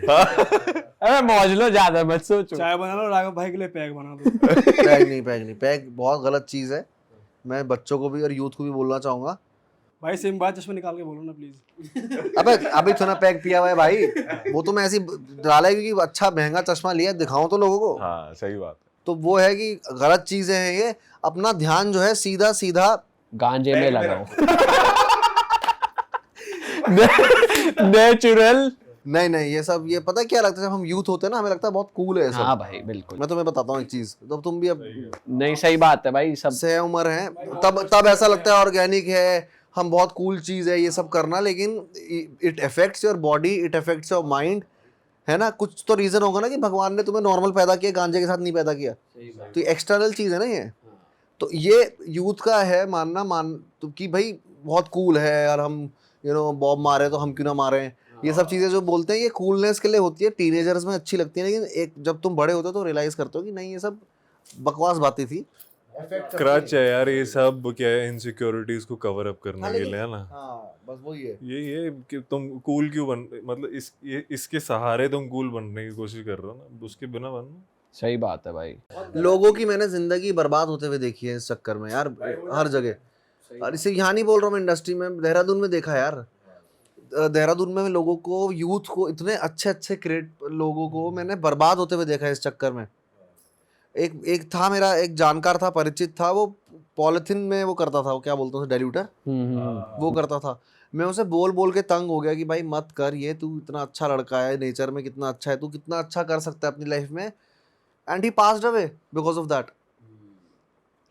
अरे मौज लो, ज्यादा मत सोचो। चाय बना लो, राघव भाई के लिए पैक बना दो। पैग नहीं, पैग बहुत गलत चीज़ है। मैं बच्चों को भी और यूथ को भी बोलना चाहूँगा, भाई सेम बात, चश्मा निकाल के बोलो ना प्लीज। अबे अभी थोड़ा पैक पिया हुआ है भाई, वो तो मैं ऐसी डाला है क्योंकि अच्छा महंगा चश्मा लिया, दिखाऊं तो लोगों को। हाँ सही बात है। तो वो है कि गलत चीज़ें हैं ये, अपना ध्यान जो है सीधा सीधा गांजे में लगाओ। नेचुरल। नहीं, ये सब, ये पता है क्या लगता है, जब हम यूथ होते हैं ना हमें लगता है बहुत कूल है ये सब। हाँ भाई बिल्कुल। मैं तुम्हें बताता हूँ एक चीज़, तो तुम भी अब नहीं सही बात है भाई, सब से उम्र हैं, तब ऐसा लगता है ऑर्गेनिक है, हम बहुत कूल चीज़ है ये सब करना, लेकिन it affects your body, it affects your mind, है ना? कुछ तो रीज़न होगा ना कि भगवान ने तुम्हें नॉर्मल पैदा किया, गांजे के साथ नहीं पैदा किया, तो ये एक्सटर्नल चीज़ है ना ये। तो ये यूथ का है मानना तो कि भाई बहुत कूल है और हम बॉब मारे तो हम क्यों ना मारें, ये सब चीज़ें जो बोलते हैं ये कूलनेस के लिए होती है, टीनेजर्स में अच्छी लगती है, लेकिन एक जब तुम बड़े होते हो तो रियलाइज़ करते हो कि नहीं, ये सब बकवास बातें थी। क्रच है यार ये सब, क्या है, इनसिक्योरिटीज को कवर अप करने के लिए, है ना? हाँ बस वही है। ये कि तुम कूल क्यों बन, मतलब इसके सहारे तुम कूल बनने की कोशिश कर रहे हो ना, उसके बिना बनना। सही बात है भाई। लोगों की मैंने जिंदगी बर्बाद होते हुए देखी है इस चक्कर में यार, हर जगह। और इसे यहाँ नहीं बोल रहा हूँ मैं, इंडस्ट्री में, देहरादून में देखा यार। देहरादून में लोगों को, यूथ को, इतने अच्छे क्रिएट लोगों को मैंने बर्बाद होते हुए देखा है इस चक्कर में। एक था मेरा, एक जानकार था, परिचित था, वो पॉलिथीन में वो करता था, वो क्या बोलते हैं डाइल्यूटर, वो करता था। मैं उसे बोल के तंग हो गया कि भाई मत कर ये, तू इतना अच्छा लड़का है, नेचर में कितना अच्छा है, तू कितना अच्छा कर सकता है अपनी लाइफ में, and he passed away because of that.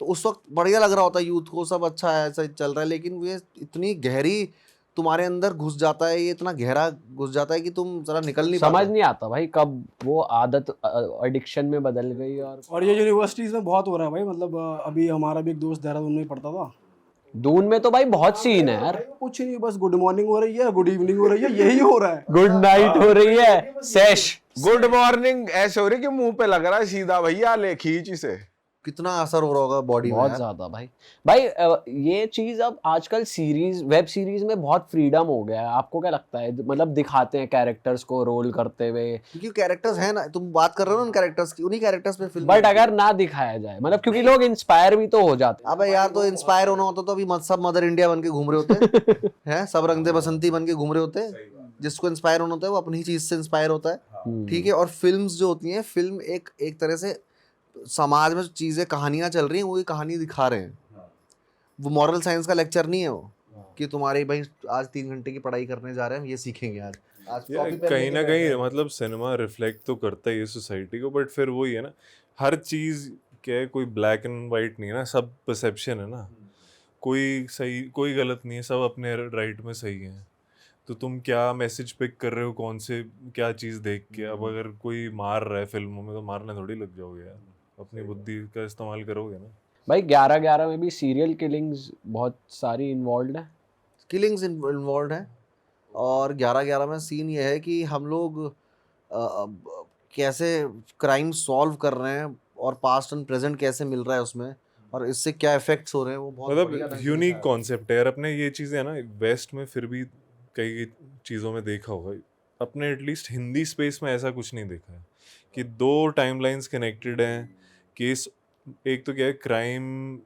तो उस वक्त बढ़िया लग रहा होता है यूथ को, सब अच्छा है, ऐसा चल रहा है, लेकिन ये इतनी गहरी तुम्हारे अंदर घुस जाता है, ये इतना गहरा घुस जाता है कि तुम जरा निकल नहीं समझ पाते। नहीं आता भाई कब वो आदत एडिक्शन में बदल गई। और ये यूनिवर्सिटीज में बहुत हो रहा है भाई, मतलब अभी हमारा भी एक दोस्त देहरादून में ही पढ़ता था। दून में तो भाई बहुत सीन है यार, कुछ नहीं, बस गुड मॉर्निंग हो रही है, गुड इवनिंग हो रही है, यही हो रहा है। गुड नाइट हो रही है, सेश गुड मॉर्निंग ऐसे हो रही कि मुंह पे लग रहा है सीधा, भैया ले खींच इसे। कितना असर हो रहा होगा बॉडी में बहुत यार। ज्यादा भाई। ये चीज अब आजकल सीरीज, वेब सीरीज में बहुत फ्रीडम हो गया है। आपको क्या लगता है, मतलब दिखाते हैं कैरेक्टर्स को रोल करते हुए, क्योंकि कैरेक्टर्स हैं ना, तुम बात कर रहे हो ना उन कैरेक्टर्स की, उन्हीं कैरेक्टर्स पे फिल्म। बट अगर ना दिखाया जाए, मतलब क्योंकि लोग इंस्पायर भी तो हो जाते हैं। अबे यार, तो इंस्पायर होना होता तो अभी सब मदर इंडिया बन के घूम रहे होते हैं, सब रंग दे बसंती बन के घूम रहे होते हैं। जिसको इंस्पायर होना होता है वो अपनी चीज से इंस्पायर होता है, ठीक है। और फिल्म्स जो होती हैं, फिल्म एक तरह से समाज में जो चीजें, कहानियां चल रही हैं, वही कहानी दिखा रहे हैं। वो मॉरल साइंस का लेक्चर नहीं है वो, कि तुम्हारे भाई आज 3 घंटे की पढ़ाई करने जा रहे हैं, ये सीखेंगे आज। आज या कॉपी पेन कहीं लेके ना बैठे कहीं हैं। मतलब सिनेमा रिफ्लेक्ट तो करता ही है सोसाइटी को, बट फिर वही है ना, हर चीज क्या है, कोई ब्लैक एंड वाइट नहीं है ना, सब परसेप्शन है ना, कोई सही कोई गलत नहीं है, सब अपने राइट में सही है। तो तुम क्या मैसेज पिक कर रहे हो, कौन से क्या चीज देख के। अब अगर कोई मार रहा है फिल्मों में तो मारने थोड़ी लग जाओगे यार, अपनी बुद्धि का इस्तेमाल करोगे ना। भाई 11-11 में भी सीरियल किलिंग्स बहुत सारी इन्वॉल्व है। किलिंग्स इन्वॉल्व हैं, और 11-11 में सीन ये है कि हम लोग कैसे क्राइम सॉल्व कर रहे हैं और पास्ट एंड प्रेजेंट कैसे मिल रहा है उसमें, और इससे क्या इफेक्ट्स हो रहे हैं, वो बहुत बढ़िया मतलब ढंग से यूनिक दिखाया है। कॉन्सेप्ट है यार अपने, ये चीज़ें है ना वेस्ट में फिर भी कई चीज़ों में देखा होगा, अपने एटलीस्ट हिंदी स्पेस में ऐसा कुछ नहीं देखा है कि दो टाइमलाइंस कनेक्टेड हैं। केस एक तो क्या है, क्राइम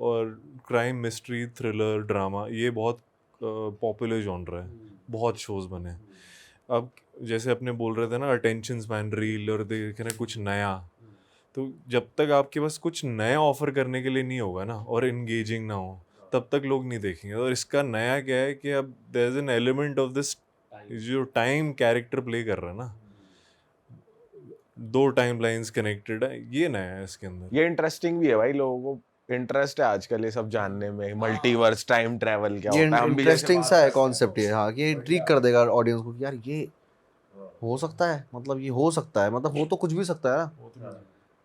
और क्राइम मिस्ट्री थ्रिलर ड्रामा, ये बहुत पॉपुलर जॉनर है, बहुत शोज बने हैं। अब जैसे अपने बोल रहे थे ना, अटेंशन स्पैन रील और देखना कुछ नया, तो जब तक आपके पास कुछ नया ऑफर करने के लिए नहीं होगा ना और एंगेजिंग ना हो, तब तक लोग नहीं देखेंगे। और इसका नया क्या है कि अब there is an element of this, जो टाइम कैरेक्टर प्ले कर रहा है ना, दो टाइम लाइंस कनेक्टेड है, ये नया है इसके अंदर। ये इंटरेस्टिंग भी है भाई, लोगों को इंटरेस्ट है आजकल ये सब जानने में, मल्टीवर्स टाइम ट्रैवल क्या ये होता है। हम भी जैसे इंटरेस्टिंग बात सा है कर रहे हैं। कॉन्सेप्ट ये, हाँ, कि ये इंट्रिग कर देगा ऑडियंस को कि यार ये हो सकता है, मतलब ये हो सकता है, मतलब हो तो कुछ भी सकता है ना,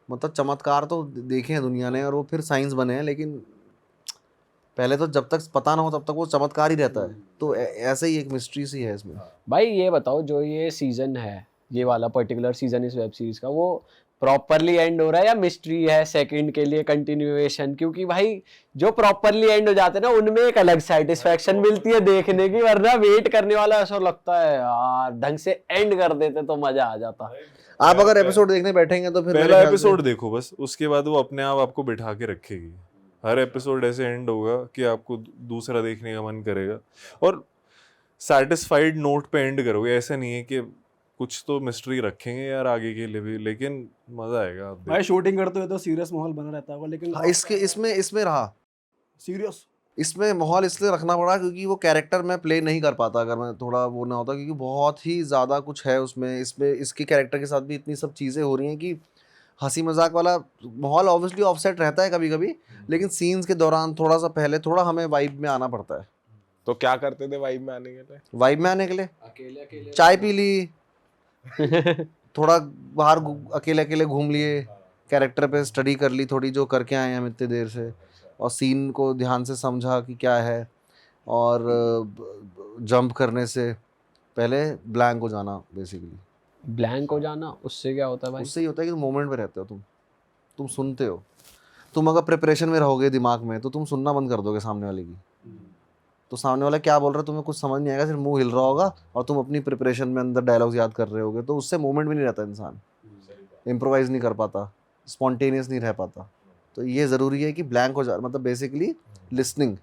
मतलब चमत्कार तो देखे हैं दुनिया ने और वो फिर साइंस बने हैं, लेकिन पहले तो जब तक पता ना हो तब तक वो चमत्कार ही रहता है। तो ऐसे ही एक मिस्ट्री सी है इसमें। भाई ये बताओ, जो ये सीजन है, ये वाला पर्टिकुलर सीजन इस वेब सीरीज का, वो प्रॉपरली एंड हो रहा है या मिस्ट्री है सेकंड के लिए कंटिन्यूएशन? क्योंकि भाई जो प्रॉपरली एंड हो जाते हैं ना, उनमें एक अलग सेटिस्फेक्शन मिलती है देखने की, वरना वेट करने वाला ऐसा लगता है यार ढंग से एंड कर देते तो मजा आ जाता। आप अगर एपिसोड देखने बैठेंगे तो फिर मेरे पहला ख्याल से एपिसोड देखो बस, उसके बाद वो अपने आप आपको बिठा के रखेगी। हर एपिसोड ऐसे एंड होगा कि आपको दूसरा देखने का मन करेगा, और सैटिस्फाइड नोट पे एंड करोगे। ऐसा नहीं है कि कुछ तो मिस्ट्री रखेंगे यार आगे के लिए भी, लेकिन मजा आएगा आप भाई शूटिंग करते हुए तो सीरियस माहौल बना रहता होगा, लेकिन हाँ, इसमें रहा, सीरियस इसमें माहौल इसलिए रखना पड़ा क्योंकि वो कैरेक्टर मैं प्ले नहीं कर पाता अगर मैं थोड़ा वो ना होता, क्योंकि बहुत ही ज़्यादा कुछ है उसमें। इसमें इसके कैरेक्टर के साथ भी इतनी सब चीज़ें हो रही हैं कि हंसी मजाक वाला माहौल ऑब्वियसली ऑफसेट रहता है कभी कभी, लेकिन सीन्स के दौरान थोड़ा सा पहले थोड़ा हमें वाइब में आना पड़ता है। तो क्या करते थे वाइब में आने के लिए? वाइब में आने के लिए चाय पी ली, थोड़ा बाहर अकेले अकेले घूम लिए, कैरेक्टर पे स्टडी कर ली थोड़ी, जो करके आए हैं हम इतने देर से, और सीन को ध्यान से समझा कि क्या है। और जंप करने से पहले ब्लैंक हो जाना बेसिकली। ब्लैंक हो जाना, उससे क्या होता है भाई? उससे ही होता है कि मोमेंट में रहते हो तुम सुनते हो। तुम अगर प्रिपरेशन में रहोगे दिमाग में तो तुम सुनना बंद कर दोगे सामने वाले की, तो सामने वाला क्या बोल रहा है तुम्हें कुछ समझ नहीं आएगा, सिर्फ मुंह हिल रहा होगा और तुम अपनी प्रिपरेशन में अंदर डायलॉग्स याद कर रहे होगे, तो उससे मोमेंट भी नहीं रहता, इंसान इम्प्रोवाइज नहीं कर पाता, स्पॉन्टेनियस नहीं रह पाता। तो ये ज़रूरी है कि ब्लैंक हो जा, मतलब बेसिकली लिसनिंग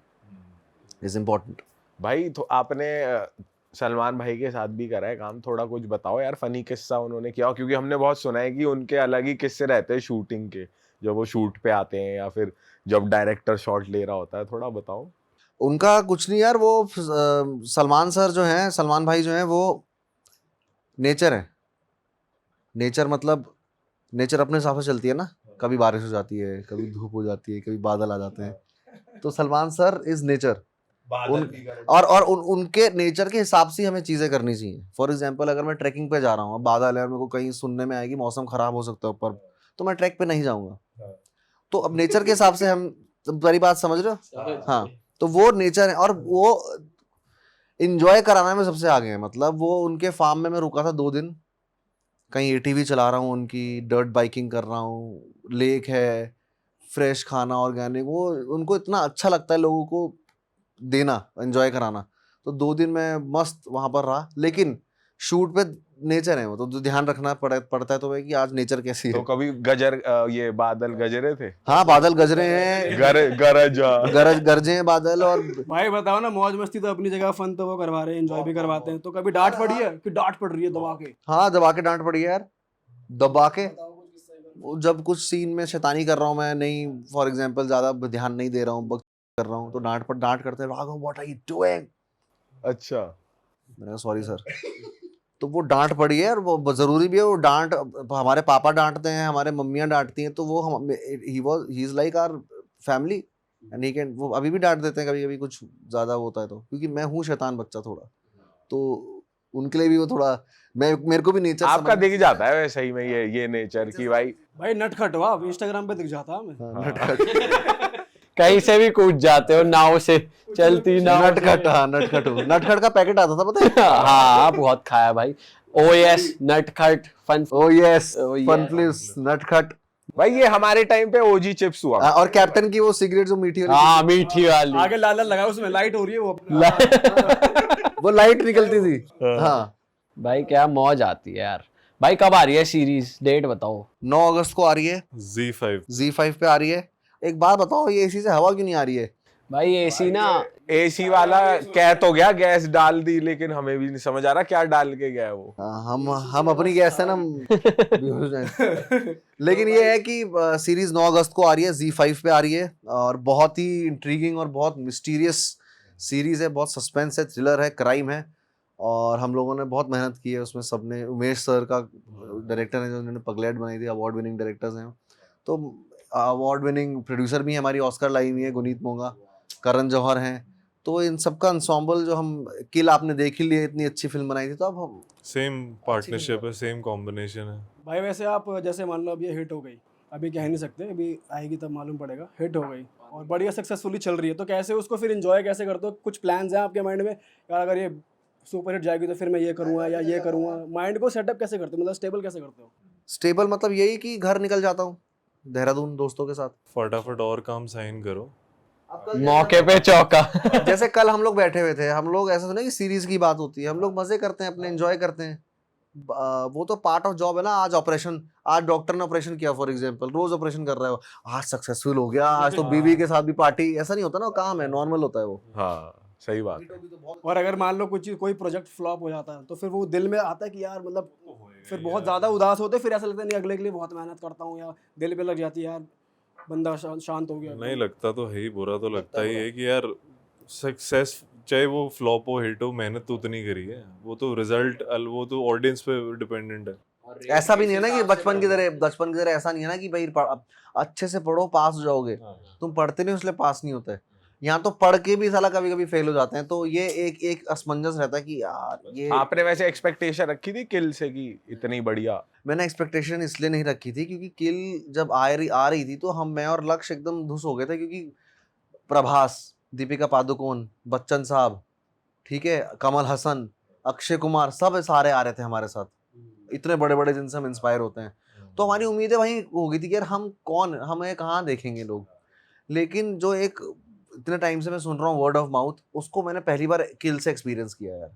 इज इम्पोर्टेंट। भाई तो आपने सलमान भाई के साथ भी करा है काम, थोड़ा कुछ बताओ यार, फनी किस्सा उन्होंने किया हो, क्योंकि हमने बहुत सुना है कि उनके अलग ही किस्से रहते हैं शूटिंग के, जब वो शूट पे आते हैं या फिर जब डायरेक्टर शॉट ले रहा होता है, थोड़ा बताओ। उनका कुछ नहीं यार, वो सलमान सर जो हैं, सलमान भाई जो हैं, वो नेचर है। नेचर मतलब नेचर अपने हिसाब से चलती है ना, कभी बारिश हो जाती है, कभी धूप हो जाती है, कभी बादल आ जाते हैं। तो सलमान सर इज नेचर, उनके नेचर के हिसाब से हमें चीज़ें करनी चाहिए। फॉर एग्जांपल अगर मैं ट्रैकिंग पे जा रहा हूँ, अब बादल है और मेरे को कहीं सुनने में आएगी मौसम खराब हो सकता है ऊपर, तो मैं ट्रैक पे नहीं जाऊँगा। तो अब नेचर के हिसाब से हम, बड़ी बात समझ रहे हो? हाँ, तो वो नेचर है, और वो इंजॉय कराने में सबसे आगे हैं। मतलब वो उनके फार्म में मैं रुका था 2 दिन, कहीं एटीवी चला रहा हूँ उनकी, डर्ट बाइकिंग कर रहा हूँ, लेक है, फ्रेश खाना ऑर्गेनिक, वो उनको इतना अच्छा लगता है लोगों को देना, एंजॉय कराना। तो 2 दिन मैं मस्त वहाँ पर रहा, लेकिन शूट पे नेचर है वो, तो ध्यान रखना पड़ता है तो भाई कि आज नेचर कैसी तो है। कभी ये बादल गजरे थे? हाँ, बादल गजरे हैं, गरजे हैं बादल। और भाई बताओ ना, मौज मस्ती तो अपनी जगह, फन तो वो करवा रहे हैं, एंजॉय भी करवाते हैं, तो कभी डांट पड़ी है कि डांट पड़ रही है दबा के? हाँ, दबा के डांट पड़ी है यार, दबा के। जब कुछ सीन में शैतानी कर रहा हूँ मैं, नहीं फॉर एग्जांपल ज़्यादा ध्यान नहीं दे रहा हूँ, कर रहा हूँ, तो डांट करते हैं, Raghav what are you doing. अच्छा, मैंने कहा सॉरी सर, तो वो डांट पड़ी है और वो जरूरी भी है। वो डांट हमारे पापा डांटते हैं, हमारे मम्मियाँ डांटती हैं, तो वो हम he is like our family and he can, वो अभी भी डांट देते हैं कभी कभी कुछ ज्यादा होता है तो, क्योंकि मैं हूँ शैतान बच्चा थोड़ा, तो उनके लिए भी वो थोड़ा, मैं मेरे को भी नेचर आपका दिख जाता है वैसे ही में ये नेचर की भाई नटखट हो आप, इंस्टाग्राम पे दिख जाता है हमें। कहीं से भी कूद जाते हो, नाव से चलती नाव से। नटखट, हाँ नटखट हूँ। नटखट का पैकेट आता था पता है? हाँ बहुत खाया भाई। ओएस नटखट fun. Oh yes, Oh, fun yes. Please नटखट। भाई ये हमारे टाइम पे ओजी चिप्स हुआ। और कैप्टन की वो सिगरेट जो मीठी वाली, हाँ मीठी वाली। आगे लाल लाल लगा, उसमें लाइट हो रही है वो अपना। वो लाइट निकलती थी। हाँ भाई क्या मौज आती है यार। भाई कब आ रही है सीरीज, डेट बताओ। 9 अगस्त को आ रही है, Z5 Z5 पे आ रही है। एक बात बताओ, ये एसी से हवा क्यों नहीं आ रही है? भाई एसी ना, एसी वाला कह तो गया गैस डाल दी, लेकिन हमें भी नहीं समझ आ रहा क्या डाल के गया है वो। हम अपनी गैस से ना बेहोश हैं। लेकिन ये है कि सीरीज 9 अगस्त को आ रही है, Z5 पे आ रही है, और बहुत ही इंट्रीगिंग और बहुत मिस्टीरियस सीरीज है, बहुत सस्पेंस है, थ्रिलर है, क्राइम है, और हम लोगों ने बहुत मेहनत की है उसमें सबने। उमेश सर का डायरेक्टर है, जो उन्होंने पगलेट बनाई थी, अवार्ड विनिंग डायरेक्टर्स हैं, तो अवार्ड विनिंग प्रोड्यूसर भी हमारी ऑस्कर लाई हुई है, गुनीत मोंगा, करण जौहर हैं। तो इन सबका ensemble जो हम, किल आपने देख ही लिया, इतनी अच्छी फिल्म बनाई थी, तो अब हम सेम पार्टनरशिप है, सेम कॉम्बिनेशन है। भाई वैसे आप जैसे मान लो अब ये हिट हो गई, अभी कह नहीं सकते, अभी आएगी तब मालूम पड़ेगा, हिट हो गई और बढ़िया सक्सेसफुली चल रही है, तो कैसे उसको फिर एंजॉय कैसे करते हो? कुछ प्लान्स हैं आपके माइंड में, यार अगर ये सुपर हिट जाएगी तो फिर मैं ये करूँगा या ये करूँगा? माइंड को सेटअप कैसे करते हो, मतलब स्टेबल कैसे करते हो? स्टेबल मतलब यही कि घर निकल जाता हूँ देहरादून दोस्तों के साथ। फटाफट और काम साइन करो। मौके पे चौका। जैसे कल हम लोग बैठे हुए थे, हम लोग ऐसा सुना कि सीरीज की बात होती है, हम लोग मजे करते हैं अपने, एंजॉय करते हैं। वो तो पार्ट ऑफ जॉब है ना। आज डॉक्टर ने ऑपरेशन किया फॉर एग्जांपल, रोज ऑपरेशन कर रहा है वो, आज सक्सेसफुल हो गया, आज तो बीवी के साथ भी पार्टी, ऐसा नहीं होता ना, काम है, नॉर्मल होता है वो। हाँ सही बात है। और अगर मान लो कोई प्रोजेक्ट फ्लॉप हो जाता है तो फिर वो दिल में आता है कि यार मतलब फिर बहुत ज़्यादा उदास होते, फिर ऐसा लगता है नहीं अगले के लिए बहुत मेहनत करता हूँ, या दिल पे लग जाती है यार बंदा शांत हो गया। नहीं लगता तो है ही, बुरा तो लगता ही है कि यार सक्सेस चाहे वो फ्लॉप हो हिट हो, मेहनत तो उतनी करी है, वो तो रिजल्ट वो तो ऑडियंस पे डिपेंडेंट है। ऐसा भी नहीं है ना कि बचपन की तरह ऐसा नहीं है ना कि भाई अच्छे से पढ़ो पास हो जाओगे, तुम पढ़ते नहीं इसलिए पास नहीं होते। यहाँ तो पढ़ के भी साला कभी कभी फेल हो जाते हैं, तो ये एक असमंजस रहता है कि यार ये। आपने वैसे एक्सपेक्टेशन रखी थी किल से कि इतनी बढ़िया? मैंने एक्सपेक्टेशन इसलिए नहीं रखी थी क्योंकि किल जब आ रही थी तो मैं और लक्ष्य एकदम धुस हो गए थे, क्योंकि प्रभास, दीपिका पादुकोण, बच्चन साहब, ठीक है, कमल हसन, अक्षय कुमार, सब सारे आ रहे थे हमारे साथ, इतने बड़े बड़े जिनसे हम इंस्पायर होते हैं। तो हमारी उम्मीदें वहीं हो गई थी कि यार हमें कहाँ देखेंगे लोग। लेकिन जो एक इतने टाइम से मैं सुन रहा हूँ वर्ड ऑफ माउथ, उसको मैंने पहली बार किल से एक्सपीरियंस किया यार।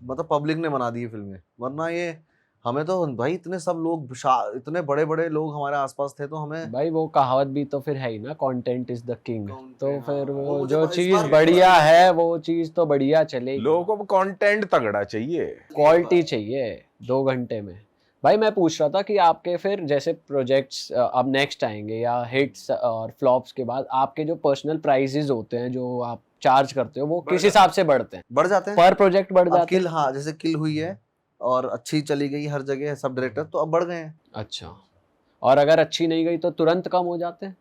मतलब पब्लिक ने बना दी फिल्में, वरना ये हमें तो भाई इतने सब लोग, इतने बड़े बड़े लोग हमारे आसपास थे, तो हमें भाई वो कहावत भी तो फिर है ही ना, कंटेंट इज द किंग। तो फिर वो वो मुझे जो इस चीज बार बढ़िया है वो चीज तो बढ़िया चलेगी। लोगों को कंटेंट तगड़ा चाहिए, क्वालिटी चाहिए 2 घंटे में। भाई मैं पूछ रहा था कि आपके फिर जैसे प्रोजेक्ट्स अब नेक्स्ट आएंगे या हिट्स और फ्लॉप्स के बाद आपके जो पर्सनल प्राइजेस होते हैं जो आप चार्ज करते हो, वो किस हिसाब से बढ़ते हैं? बढ़ जाते हैं। पर प्रोजेक्ट बढ़ अब जाते हैं? किल, हाँ जैसे किल हुई है और अच्छी चली गई हर जगह, सब डायरेक्टर, तो अब बढ़ गए हैं। अच्छा, और अगर अच्छी नहीं गई तो तुरंत कम हो जाते हैं?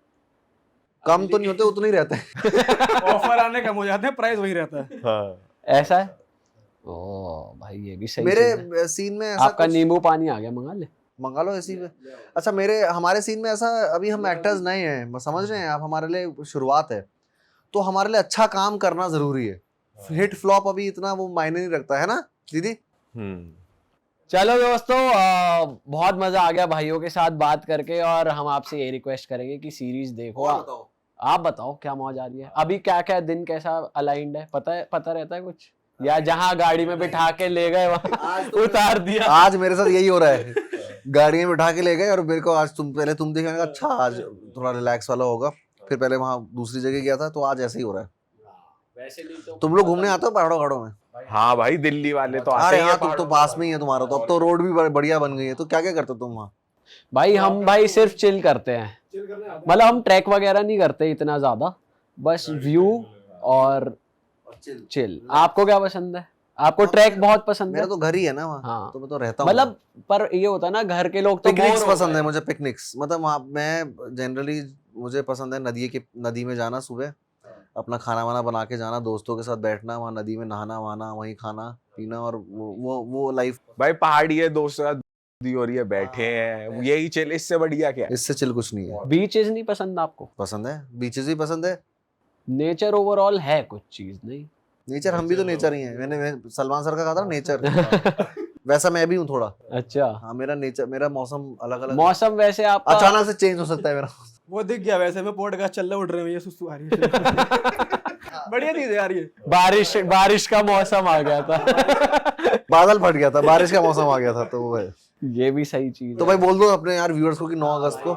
कम तो नहीं होते, उतने ही रहते हैं। ऑफर आने कम हो जाते हैं, प्राइस वही रहता है। हाँ ऐसा है? ओ भाई ये भी सही चीज़ है। मेरे सीन में ऐसा आपका कुछ, नींबू पानी आ गया, मंगा ले। मंगा लो ऐसी में। अच्छा, हमारे सीन में ऐसा, अभी हम एक्टर्स नए हैं, समझ रहे हैं आप, हमारे लिए शुरुआत है, तो हमारे लिए अच्छा काम करना जरूरी है। हिट फ्लॉप अभी इतना वो मायने नहीं रखता है ना दीदी। चलो दोस्तों, बहुत मजा आ गया भाइयों के साथ बात करके, और हम आपसे ये रिक्वेस्ट करेंगे कि सीरीज देखो। आप बताओ क्या मौज आ रही है अभी, क्या क्या दिन कैसा अलाइंड है, पता रहता है कुछ, या जहाँ गाड़ी में बिठा के ले गए वहाँ उतार दिया? आज मेरे साथ यही हो रहा है, गाड़ी में बिठा के ले गए और मेरे को आज तुम देखे, मैंने कहा अच्छा आज थोड़ा रिलैक्स वाला होगा, फिर पहले वहाँ दूसरी जगह गया था, तो आज ऐसे ही हो रहा है। वैसे नहीं तो तुम लोग घूमने आते हो पहाड़ों में? हाँ भाई दिल्ली वाले तो आते अरे ही हाँ, हैं तुम तो पास में ही है तुम्हारा, तो अब तो रोड भी बढ़िया बन गई है, तो क्या क्या करते हो तुम वहाँ? भाई हम भाई सिर्फ चिल करते हैं, मतलब हम ट्रैक वगैरह नहीं करते इतना ज्यादा, बस व्यू और चिल। आपको क्या पसंद है? आपको ट्रैक बहुत पसंद मेरा है? तो घर ही है ना वहाँ, हाँ। तो मैं तो रहता हूँ। मतलब पर ये होता है ना, घर के लोग तो पिकनिक्स bore हो पसंद गए। है मुझे, पिकनिक्स मतलब मैं जनरली, मुझे पसंद है नदी में जाना, सुबह अपना खाना वाना बना के जाना, दोस्तों के साथ बैठना, वहाँ नदी में नहाना वहाना, वहीं खाना पीना, और वो लाइफ। भाई पहाड़ी है, दोस्तों के साथ दी हो रही है, बैठे हैं, यही चिल, इससे बढ़िया क्या है? इससे चिल कुछ नहीं है। बीचेस नहीं पसंद आपको? पसंद है, बीचेस भी पसंद है। नेचर ओवरऑल है कुछ चीज नहीं? नेचर, हम भी तो नेचर ही हैं। मैं सलमान सर का कहा था ना नेचर, वैसा मैं भी हूँ थोड़ा। अच्छा, हाँ, मेरा नेचर, मेरा मौसम अलग अलग, मौसम वैसे आपका अचानक से चेंज हो सकता है मेरा। वो दिख गया वैसे में, पॉडकास्ट चल रहा है, उठ रहे हैं, ये सुसु आ रही है। बढ़िया चीज है यार ये। बारिश का मौसम आ गया था। बादल फट गया था, बारिश का मौसम आ गया था, तो वो है। ये भी सही चीज तो है। भाई बोल दो अपने यार व्यूअर्स को कि 9 अगस्त को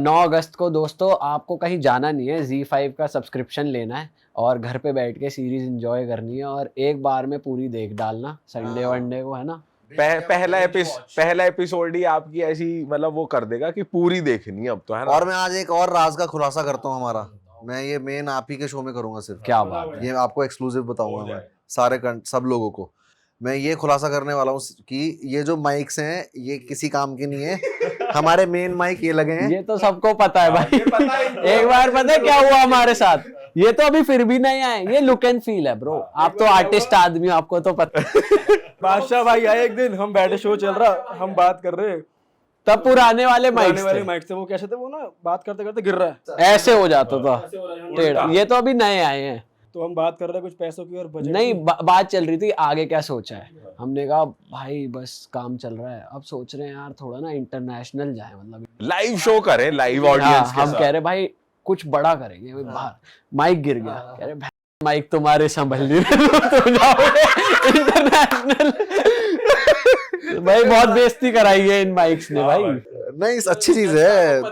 9 अगस्त को दोस्तों आपको कहीं जाना नहीं है, Z5 का सब्सक्रिप्शन लेना है और घर पे बैठ के सीरीज एंजॉय करनी है और एक बार में पूरी देख डालना संडे वनडे को, है ना? पहला एपिसोड ही आपकी ऐसी मतलब वो कर देगा कि पूरी देखनी है अब तो, है ना? और मैं आज एक और राज का खुलासा करता हूँ हमारा, मैं ये मेन आप ही के शो में करूंगा सिर्फ। क्या बात है। ये आपको एक्सक्लूसिव बताऊंगा मैं सब लोगों को। मैं ये खुलासा करने वाला हूँ कि ये जो माइक्स हैं ये किसी काम के नहीं है। हमारे मेन माइक ये लगे हैं। ये तो सबको पता है भाई। एक बार पता है क्या हुआ हमारे साथ, ये तो अभी फिर भी नहीं आए, ये लुक एंड फील है ब्रो। आप तो आर्टिस्ट आदमी हो, आपको तो पता। बादशाह भाई आए एक दिन, हम बैठे, शो चल रहा, हम बात कर रहे, तब पुराने वाले माइक वाले माइक से वो कैसे थे, वो ना बात करते करते गिर रहा है, ऐसे हो जाता था टेढ़ा। ये तो अभी नए आए हैं। तो हम बात कर रहे कुछ पैसों की और बजट नहीं, की। बात चल रही थी आगे क्या सोचा है। हमने कहा भाई बस काम चल रहा है, अब सोच रहे हैं यार थोड़ा ना इंटरनेशनल जाए, मतलब लाइव शो करें, लाइव हाँ, ऑडियंस के हम साथ। कह रहे भाई कुछ बड़ा करेंगे। भाई बाहर माइक गिर गया, कह रहे भाई माइक तुम्हारे संभल नहीं रहे, तुम जाओगे इंटरनेशनल। भाई बहुत बेइज्जती कराई है इन माइक्स ने भाई। नहीं, अच्छी चीज है,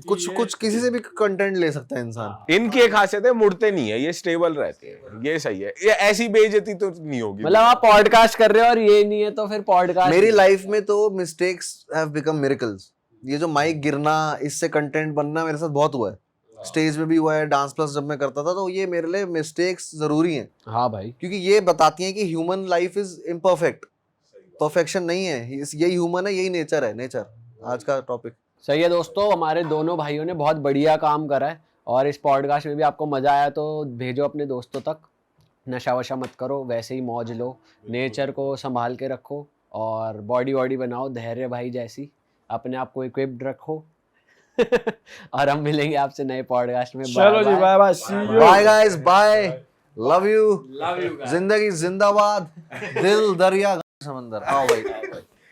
कुछ किसी से भी कंटेंट ले सकता है इंसान। इनकी एक खासियत है, मुड़ते नहीं है, ये स्टेबल रहते हैं, ये सही है। ये ऐसी बेइज्जती तो नहीं होगी। मतलब आप पॉडकास्ट कर रहे हो और ये नहीं है तो फिर पॉडकास्ट। मेरी लाइफ में तो मिस्टेक्स हैव बिकम मिरेकल्स। ये जो माइक गिरना, इससे कंटेंट बनना मेरे साथ बहुत हुआ है। स्टेज में भी हुआ है, डांस प्लस जब मैं करता था, तो ये मेरे लिए मिस्टेक्स जरूरी हैं, हाँ भाई, क्योंकि ये बताती हैं कि human life is imperfect, perfection नहीं है, यही ह्यूमन है, यही नेचर है। नेचर आज का टॉपिक सही है दोस्तों। हमारे दोनों भाइयों ने बहुत बढ़िया काम करा है और इस पॉडकास्ट में भी आपको मजा आया तो भेजो अपने दोस्तों तक। नशा वशा मत करो, वैसे ही मौज लो, नेचर को संभाल के रखो और बॉडी वॉडी बनाओ धैर्य भाई जैसी, अपने आप को इक्विप्ड रखो। और हम मिलेंगे आपसे नए पॉडकास्ट में। चलो जी, bye bye, see you, bye guys, bye, love you, जिंदगी जिंदाबाद, दिल दरिया समंदर। आओ भाई।